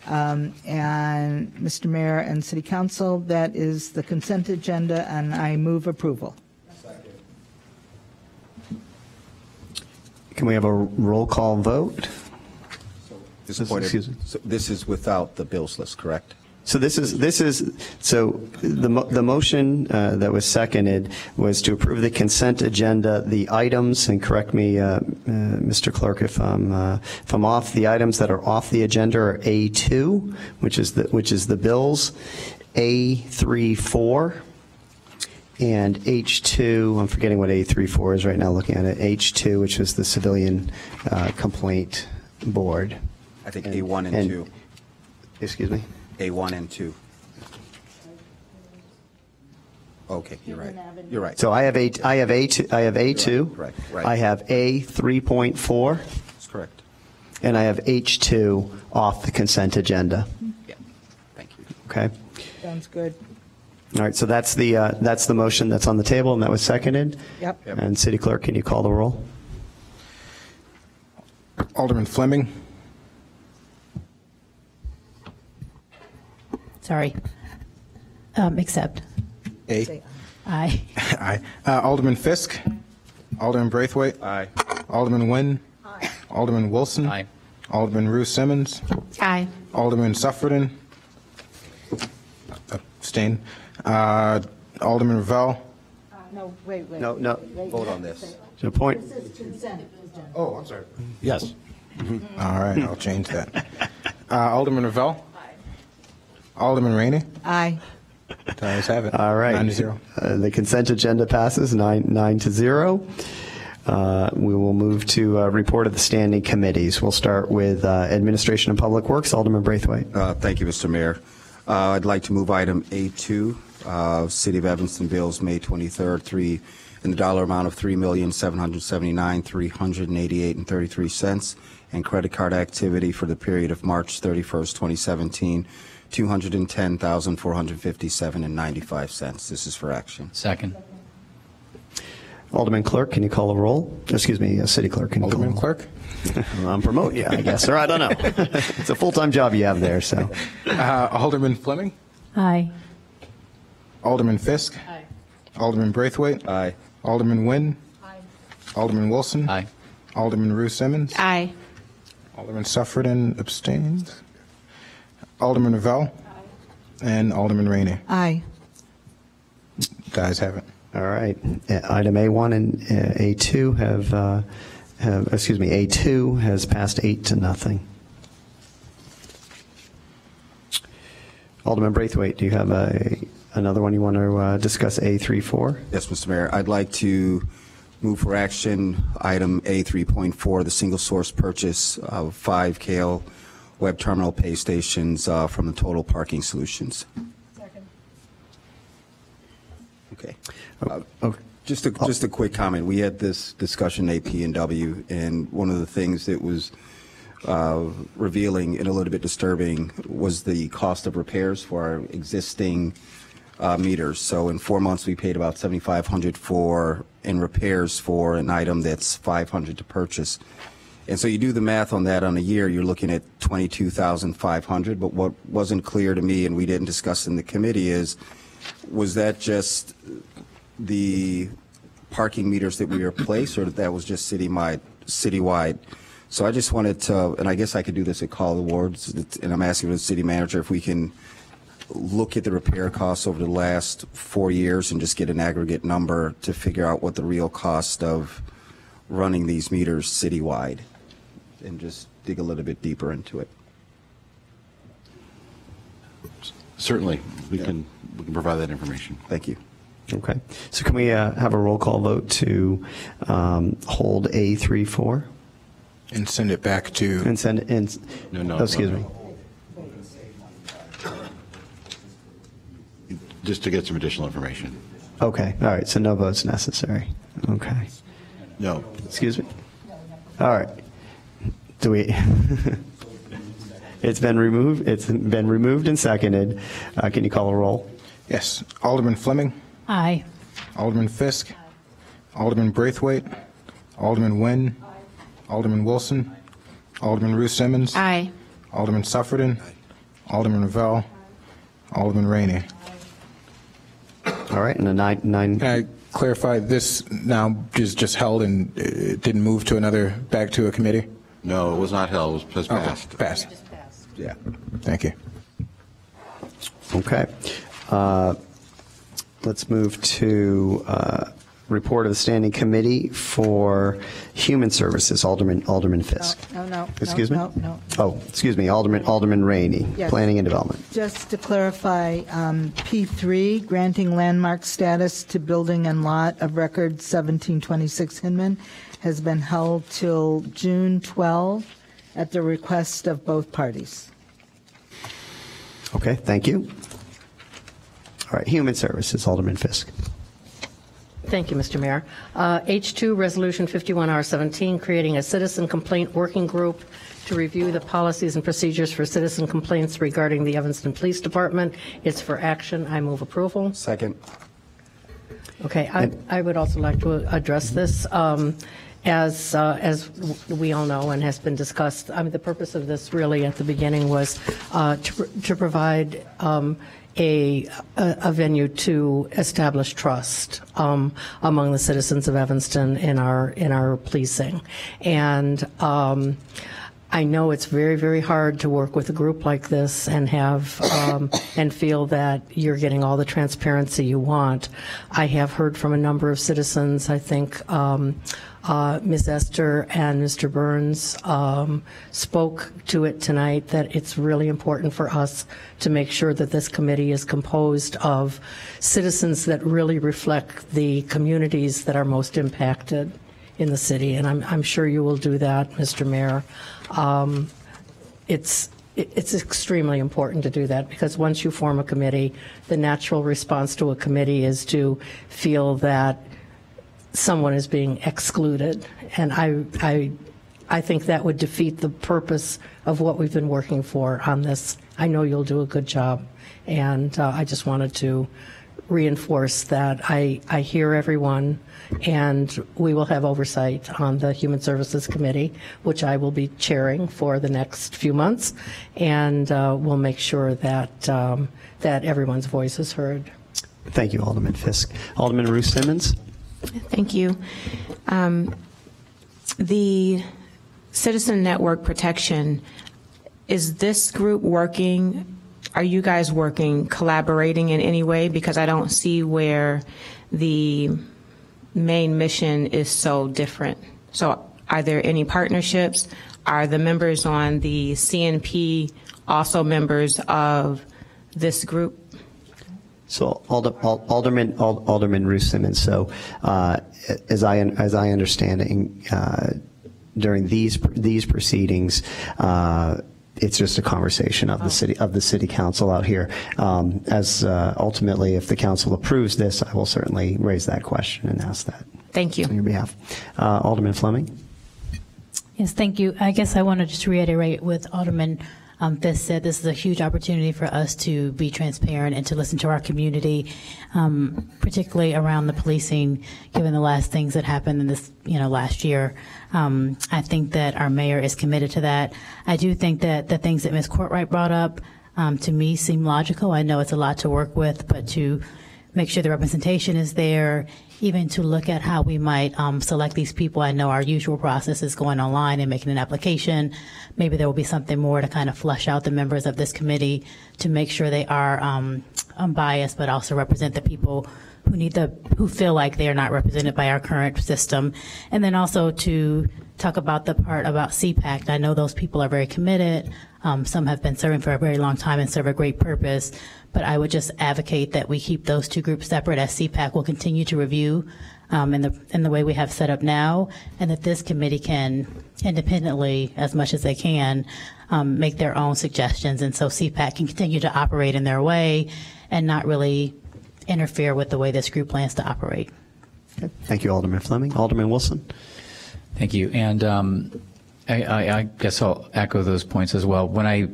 and Mr. Mayor and City Council. That is the consent agenda, and I move approval.
Can we have a roll call vote?
Excuse me. So this is without the bills list, correct?
So the motion that was seconded was to approve the consent agenda, the items, and correct me, Mr. Clerk, if I'm off. The items that are off the agenda are A2, which is the bills, A34, and H2. I'm forgetting what A34 is right now. Looking at it, H2, which is the Civilian Complaint Board.
I think A1 and 2.
Excuse me.
A1 and 2. Okay, you're right. You're right.
So I have A2. I have A2.
Right.
I have A3.4.
That's correct.
And I have H2 off the consent agenda.
Yeah. Thank you.
Okay.
Sounds good.
All right. So that's the motion that's on the table, and that was seconded.
Yep.
And City Clerk, can you call the roll?
Alderman Fleming.
Sorry. Accept.
A.
Aye.
Aye. Alderman Fisk. Alderman Braithwaite.
Aye.
Alderman Nguyen. Aye. Alderman Wilson.
Aye.
Alderman Ruth Simmons.
Aye.
Alderman Suffredin. Abstain. Alderman Ravel.
No, wait.
No.
Vote on this.
So point.
Oh, I'm sorry.
Yes.
All right, I'll change that. Alderman Ravel. Alderman Rainey.
Aye.
The ayes have it.
All right.
9-0.
The consent agenda passes 9-0. We will move to report of the standing committees. We'll start with Administration and Public Works. Alderman Braithwaite.
Thank you, Mr. Mayor. I'd like to move item A2, City of Evanston bills, May 23rd, in the dollar amount of $3,779,388.33, and credit card activity for the period of March 31st, 2017, $210,457.95. This is for action.
Second.
Alderman Clerk, can you call the roll? Excuse me, City Clerk, can you call
Alderman
the
Clerk.
I'm promoting you, I guess, or I don't know. It's a full-time job you have there, so.
Alderman Fleming.
Aye.
Alderman Fisk.
Aye.
Alderman Braithwaite.
Aye.
Alderman Nguyen. Aye. Alderman Wilson.
Aye.
Alderman Ruth Simmons.
Aye.
Alderman Suffredin abstains. Alderman Ravel. Aye. And Alderman Rainey.
Aye.
The ayes have it.
All right. Item A1 and A2 A2 has passed 8-0. Alderman Braithwaite, do you have another one you want to discuss, A34?
Yes, Mr. Mayor. I'd like to move for action item A3.4, the single source purchase of 5 KL web terminal pay stations from the Total Parking Solutions.
Second.
Okay.
Okay.
Just a quick comment. We had this discussion at P&W, and one of the things that was revealing and a little bit disturbing was the cost of repairs for our existing meters. So in 4 months, we paid about $7,500 in repairs for an item that's $500 to purchase. And so you do the math on that on a year, you're looking at $22,500. But what wasn't clear to me, and we didn't discuss in the committee, was that just the parking meters that we replaced, or that was just citywide? So I just wanted to, and I guess I could do this at Call Awards, and I'm asking the city manager if we can look at the repair costs over the last 4 years and just get an aggregate number to figure out what the real cost of running these meters citywide, and just dig a little bit deeper into it.
Certainly, we can provide that information.
Thank you.
Okay. So can we have a roll call vote to hold A34?
And send it back to...
And send it in...
No.
Oh, excuse me.
Just to get some additional information.
Okay. All right. So no votes necessary. Okay.
No.
Excuse me? All right. Do we... It's been removed. It's been removed and seconded. Can you call a roll?
Yes. Alderman Fleming.
Aye.
Alderman Fisk. Alderman Braithwaite. Alderman Nguyen. Alderman Wilson. Alderman Ruth Simmons.
Aye.
Alderman Suffredin. Alderman Ravel. Alderman Rainey.
All right. And a nine.
Can I clarify, this now is just held and it didn't move to back to a committee?
No, it was not held. It was passed.
Okay. Passed.
Yeah.
Thank you.
Okay. Let's move to report of the Standing Committee for Human Services, Alderman Fisk.
No.
Excuse me?
No.
Oh, excuse me, Alderman Rainey,
Yes.
Planning and Development.
Just to clarify, P3, granting landmark status to building and lot of record 1726 Hinman, has been held till June 12 at the request of both parties.
Okay, thank you. All right, Human Services, Alderman Fisk.
Thank you, Mr. Mayor. H2, Resolution 51R17, creating a citizen complaint working group to review the policies and procedures for citizen complaints regarding the Evanston Police Department. It's for action. I move approval.
Second.
Okay, I would also like to address this. As we all know and has been discussed, the purpose of this really at the beginning was to provide a venue to establish trust among the citizens of Evanston in our policing. And I know it's very, very hard to work with a group like this and have and feel that you're getting all the transparency you want. I have heard from a number of citizens, I think Ms. Esther and Mr. Burns spoke to it tonight, that it's really important for us to make sure that this committee is composed of citizens that really reflect the communities that are most impacted in the city, and I'm sure you will do that, Mr. Mayor. It's extremely important to do that, because once you form a committee, the natural response to a committee is to feel that someone is being excluded, and I think that would defeat the purpose of what we've been working for on this. I know you'll do a good job, and I just wanted to reinforce that I hear everyone, and we will have oversight on the Human Services Committee, which I will be chairing for the next few months, and we'll make sure that that everyone's voice is heard.
Thank you, Alderman Fisk. Alderman Ruth Simmons.
Thank you. The Citizen Network Protection, is this group working? Are you guys working, collaborating in any way? Because I don't see where the main mission is so different. So are there any partnerships? Are the members on the CNP also members of this group?
So Alderman Ruth Simmons. So as I understand it, during these proceedings, it's just a conversation of the city council out here. As ultimately, if the council approves this, I will certainly raise that question and ask that.
Thank you.
On your behalf, Alderman Fleming.
Yes, thank you. I guess I want to just reiterate what Alderman Fisk said. This is a huge opportunity for us to be transparent and to listen to our community, particularly around the policing, given the last things that happened in this, last year. I think that our mayor is committed to that. I do think that the things that Ms. Courtwright brought up, to me, seem logical. I know it's a lot to work with, but to make sure the representation is there, even to look at how we might select these people. I know our usual process is going online and making an application. Maybe there will be something more to kind of flush out the members of this committee to make sure they are unbiased, but also represent the people who feel like they are not represented by our current system. And then also to talk about the part about CPAC. I know those people are very committed. Some have been serving for a very long time and serve a great purpose, but I would just advocate that we keep those two groups separate, as CPAC will continue to review in the way we have set up now, and that this committee can independently, as much as they can, make their own suggestions, and so CPAC can continue to operate in their way and not really interfere with the way this group plans to operate.
Okay. Thank you, Alderman Fleming. Alderman Wilson.
Thank you. And I guess I'll echo those points as well. When I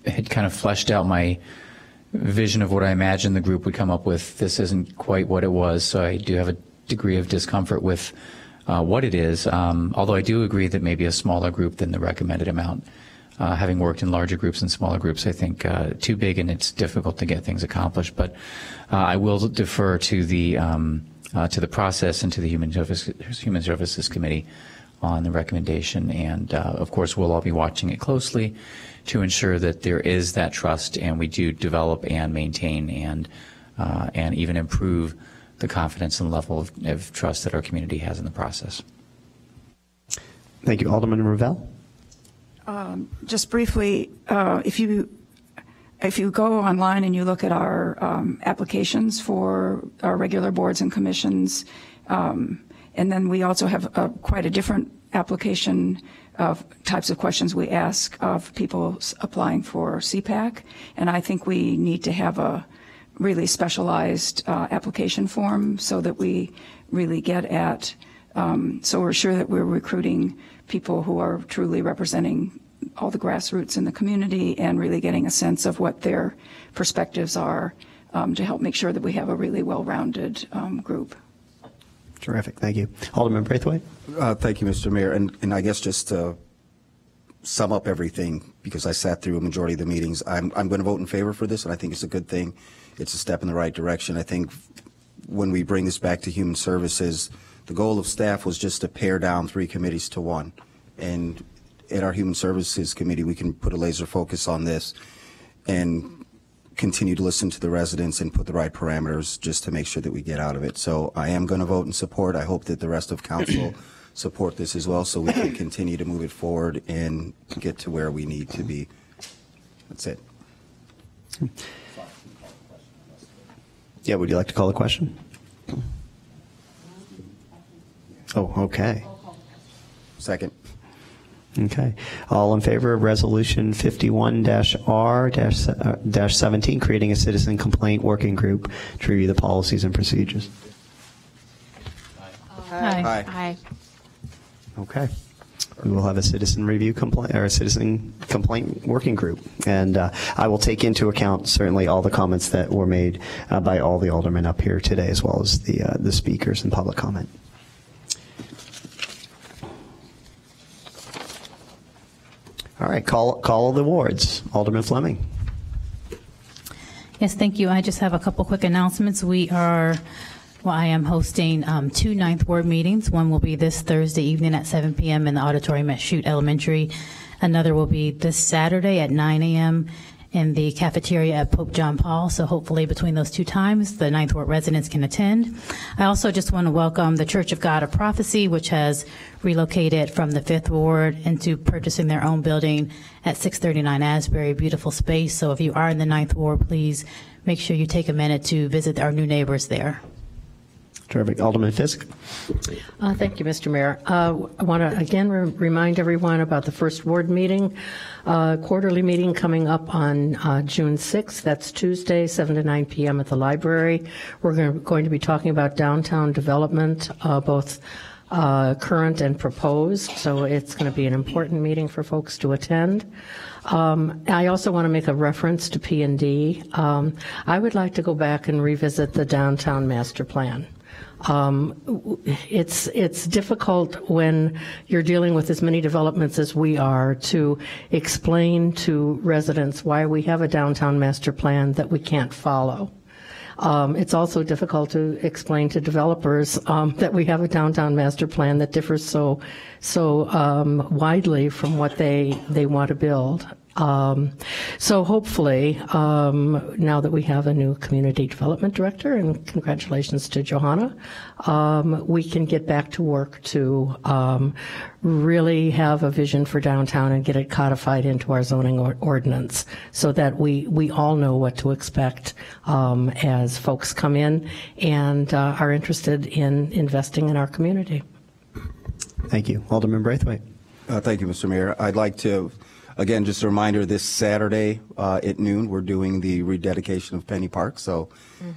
had kind of fleshed out my vision of what I imagined the group would come up with, this isn't quite what it was, so I do have a degree of discomfort with what it is, although I do agree that maybe a smaller group than the recommended amount. Having worked in larger groups and smaller groups, I think too big and it's difficult to get things accomplished. But I will defer to the process and to the Human Services Committee on the recommendation, and of course we'll all be watching it closely to ensure that there is that trust, and we do develop and maintain and even improve the confidence and level of trust that our community has in the process.
Thank you, Alderman Ravel.
Just briefly, if you go online and you look at our applications for our regular boards and commissions, and then we also have quite a different application of types of questions we ask of people applying for CPAC, and I think we need to have a really specialized application form so that we really get at, so we're sure that we're recruiting people who are truly representing all the grassroots in the community and really getting a sense of what their perspectives are to help make sure that we have a really well-rounded group.
Terrific. Thank you. Alderman Braithwaite.
Thank you, Mr. Mayor. And I guess just to sum up everything, because I sat through a majority of the meetings, I'm going to vote in favor for this, and I think it's a good thing. It's a step in the right direction. I think when we bring this back to Human Services, the goal of staff was just to pare down 3 committees to 1. And at our Human Services Committee, we can put a laser focus on this and continue to listen to the residents and put the right parameters just to make sure that we get out of it. So I am going to vote in support. I hope that the rest of council support this as well, so we can continue to move it forward and get to where we need to be. That's it.
Yeah, would you like to call the question? Oh, okay.
Second.
Okay. All in favor of Resolution 51-R-17, creating a citizen complaint working group to review the policies and procedures?
Aye.
Aye.
Okay. We will have a citizen review complaint, or a citizen complaint working group, and I will take into account certainly all the comments that were made by all the aldermen up here today, as well as the speakers and public comment. All right, call of the wards. Alderman Fleming.
Yes, thank you. I just have a couple quick announcements. I am hosting 2 Ninth Ward meetings. One will be this Thursday evening at 7 p.m. in the auditorium at Chute Elementary. Another will be this Saturday at 9 a.m. in the cafeteria at Pope John Paul. So hopefully between those 2 times, the Ninth Ward residents can attend. I also just want to welcome the Church of God of Prophecy, which has relocated from the 5th Ward into purchasing their own building at 639 Asbury. Beautiful space. So if you are in the 9th Ward, please make sure you take a minute to visit our new neighbors there.
Terrific. Alderman Fisk.
Thank you, Mr. Mayor. I want to again remind everyone about the First Ward meeting, quarterly meeting coming up on June 6th. That's Tuesday, 7 to 9 p.m. at the library. We're going to be talking about downtown development, both current and proposed, so it's going to be an important meeting for folks to attend. I also want to make a reference to P&D. I would like to go back and revisit the downtown master plan. It's difficult when you're dealing with as many developments as we are to explain to residents why we have a downtown master plan that we can't follow. It's also difficult to explain to developers that we have a downtown master plan that differs so widely from what they want to build. So hopefully, now that we have a new community development director, and congratulations to Johanna, we can get back to work to really have a vision for downtown and get it codified into our zoning ordinance so that we all know what to expect as folks come in and are interested in investing in our community.
Thank you. Alderman Braithwaite.
Thank you, Mr. Mayor. I'd like to, again, just a reminder, this Saturday at noon, we're doing the rededication of Penny Park, so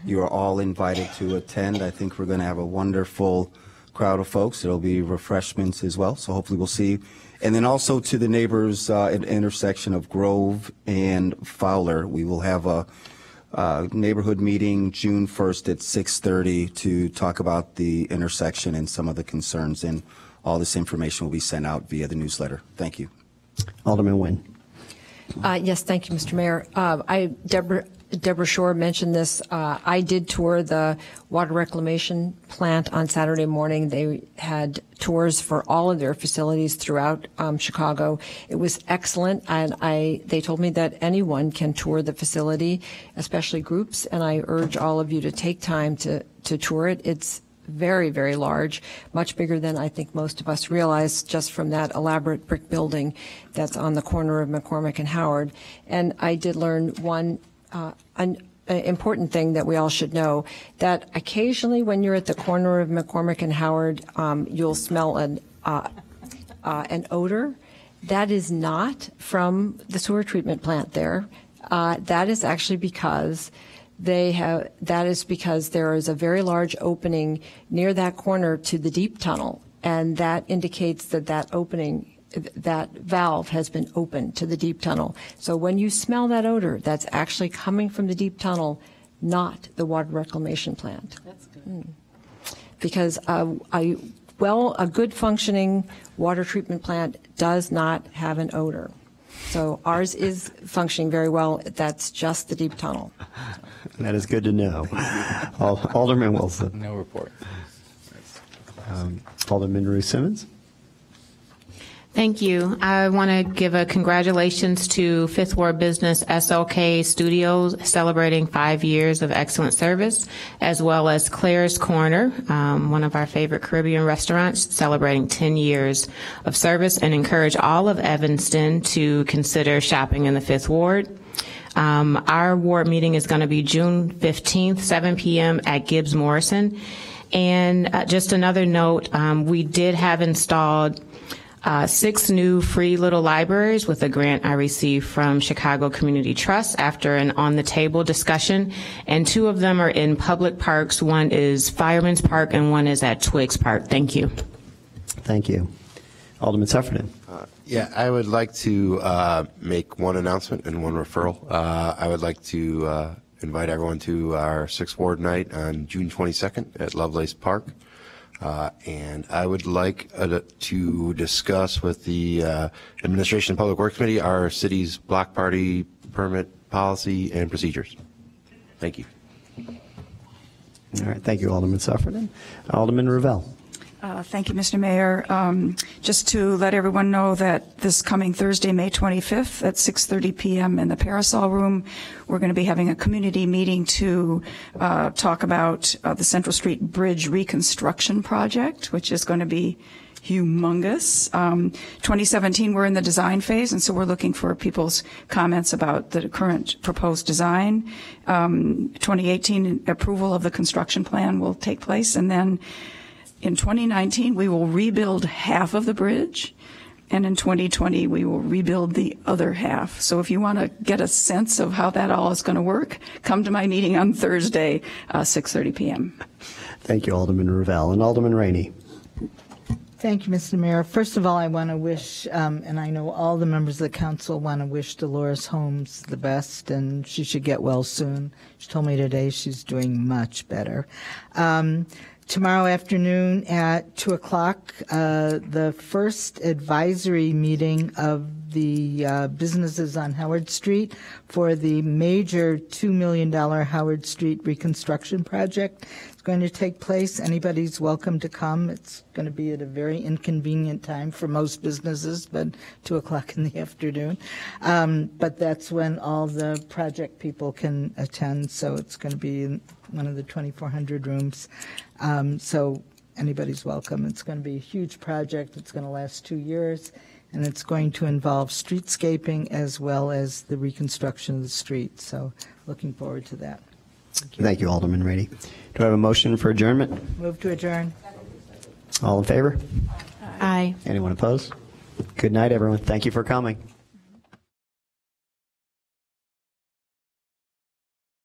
you are all invited to attend. I think we're going to have a wonderful crowd of folks. There'll be refreshments as well, so hopefully we'll see you. And then also to the neighbors at the intersection of Grove and Fowler, we will have a neighborhood meeting June 1st at 6:30 to talk about the intersection and some of the concerns, and all this information will be sent out via the newsletter. Thank you.
Alderman Nguyen.
Yes, thank you, Mr. Mayor. Deborah Shore mentioned this. I did tour the water reclamation plant on Saturday morning. They had tours for all of their facilities throughout Chicago. It was excellent, and they told me that anyone can tour the facility, especially groups, and I urge all of you to take time to tour it. It's very, very large, much bigger than I think most of us realize just from that elaborate brick building that's on the corner of McCormick and Howard. And I did learn one an important thing that we all should know, that occasionally when you're at the corner of McCormick and Howard, you'll smell an odor. That is not from the sewer treatment plant there. That is actually because that is because there is a very large opening near that corner to the deep tunnel, and that indicates that opening, that valve has been opened to the deep tunnel. So when you smell that odor, that's actually coming from the deep tunnel, not the water reclamation plant. That's good. Because a good functioning water treatment plant does not have an odor. So ours is functioning very well. That's just the deep tunnel.
That is good to know. Alderman Wilson.
No report.
Alderman Ruth Simmons.
Thank you. I want to give a congratulations to Fifth Ward Business SLK Studios celebrating 5 years of excellent service, as well as Claire's Corner, one of our favorite Caribbean restaurants, celebrating 10 years of service, and encourage all of Evanston to consider shopping in the Fifth Ward. Our ward meeting is going to be June 15th, 7 p.m. at Gibbs Morrison. And just another note, we did have installed 6 new free little libraries with a grant I received from Chicago Community Trust after an on-the-table discussion, and 2 of them are in public parks. One is Fireman's Park and one is at Twiggs Park. Thank you.
Thank you. Alderman Sufferton.
Yeah, I would like to make one announcement and one referral. I would like to invite everyone to our 6th Ward night on June 22nd at Lovelace Park. And I would like to discuss with the Administration and Public Works Committee our city's block party permit policy and procedures. Thank you.
All right. Thank you, Alderman Sufferton. Alderman Revelle.
Thank you, Mr. Mayor. Just to let everyone know that this coming Thursday, May 25th at 6:30 p.m. in the Parasol Room, we're going to be having a community meeting to talk about the Central Street Bridge reconstruction project, which is going to be humongous. 2017, we're in the design phase, and so we're looking for people's comments about the current proposed design. 2018, approval of the construction plan will take place, and then in 2019, we will rebuild half of the bridge, and in 2020, we will rebuild the other half. So if you want to get a sense of how that all is going to work, come to my meeting on Thursday, 6:30 p.m.
Thank you, Alderman Revelle. And Alderman Rainey.
Thank you, Mr. Mayor. First of all, I want to wish, and I know all the members of the council want to wish Dolores Holmes the best, and she should get well soon. She told me today she's doing much better. Tomorrow afternoon at 2 o'clock, the first advisory meeting of the businesses on Howard Street for the major $2 million Howard Street reconstruction project. It's going to take place. Anybody's welcome to come. It's going to be at a very inconvenient time for most businesses, but 2 o'clock in the afternoon. But that's when all the project people can attend, so it's going to be in one of the 2,400 rooms. So anybody's welcome. It's going to be a huge project. It's going to last 2 years, and it's going to involve streetscaping as well as the reconstruction of the street. So looking forward to that.
Thank you, Alderman Rady. Do I have a motion for adjournment?
Move to adjourn.
All in favor?
Aye.
Anyone opposed? Good night, everyone. Thank you for coming.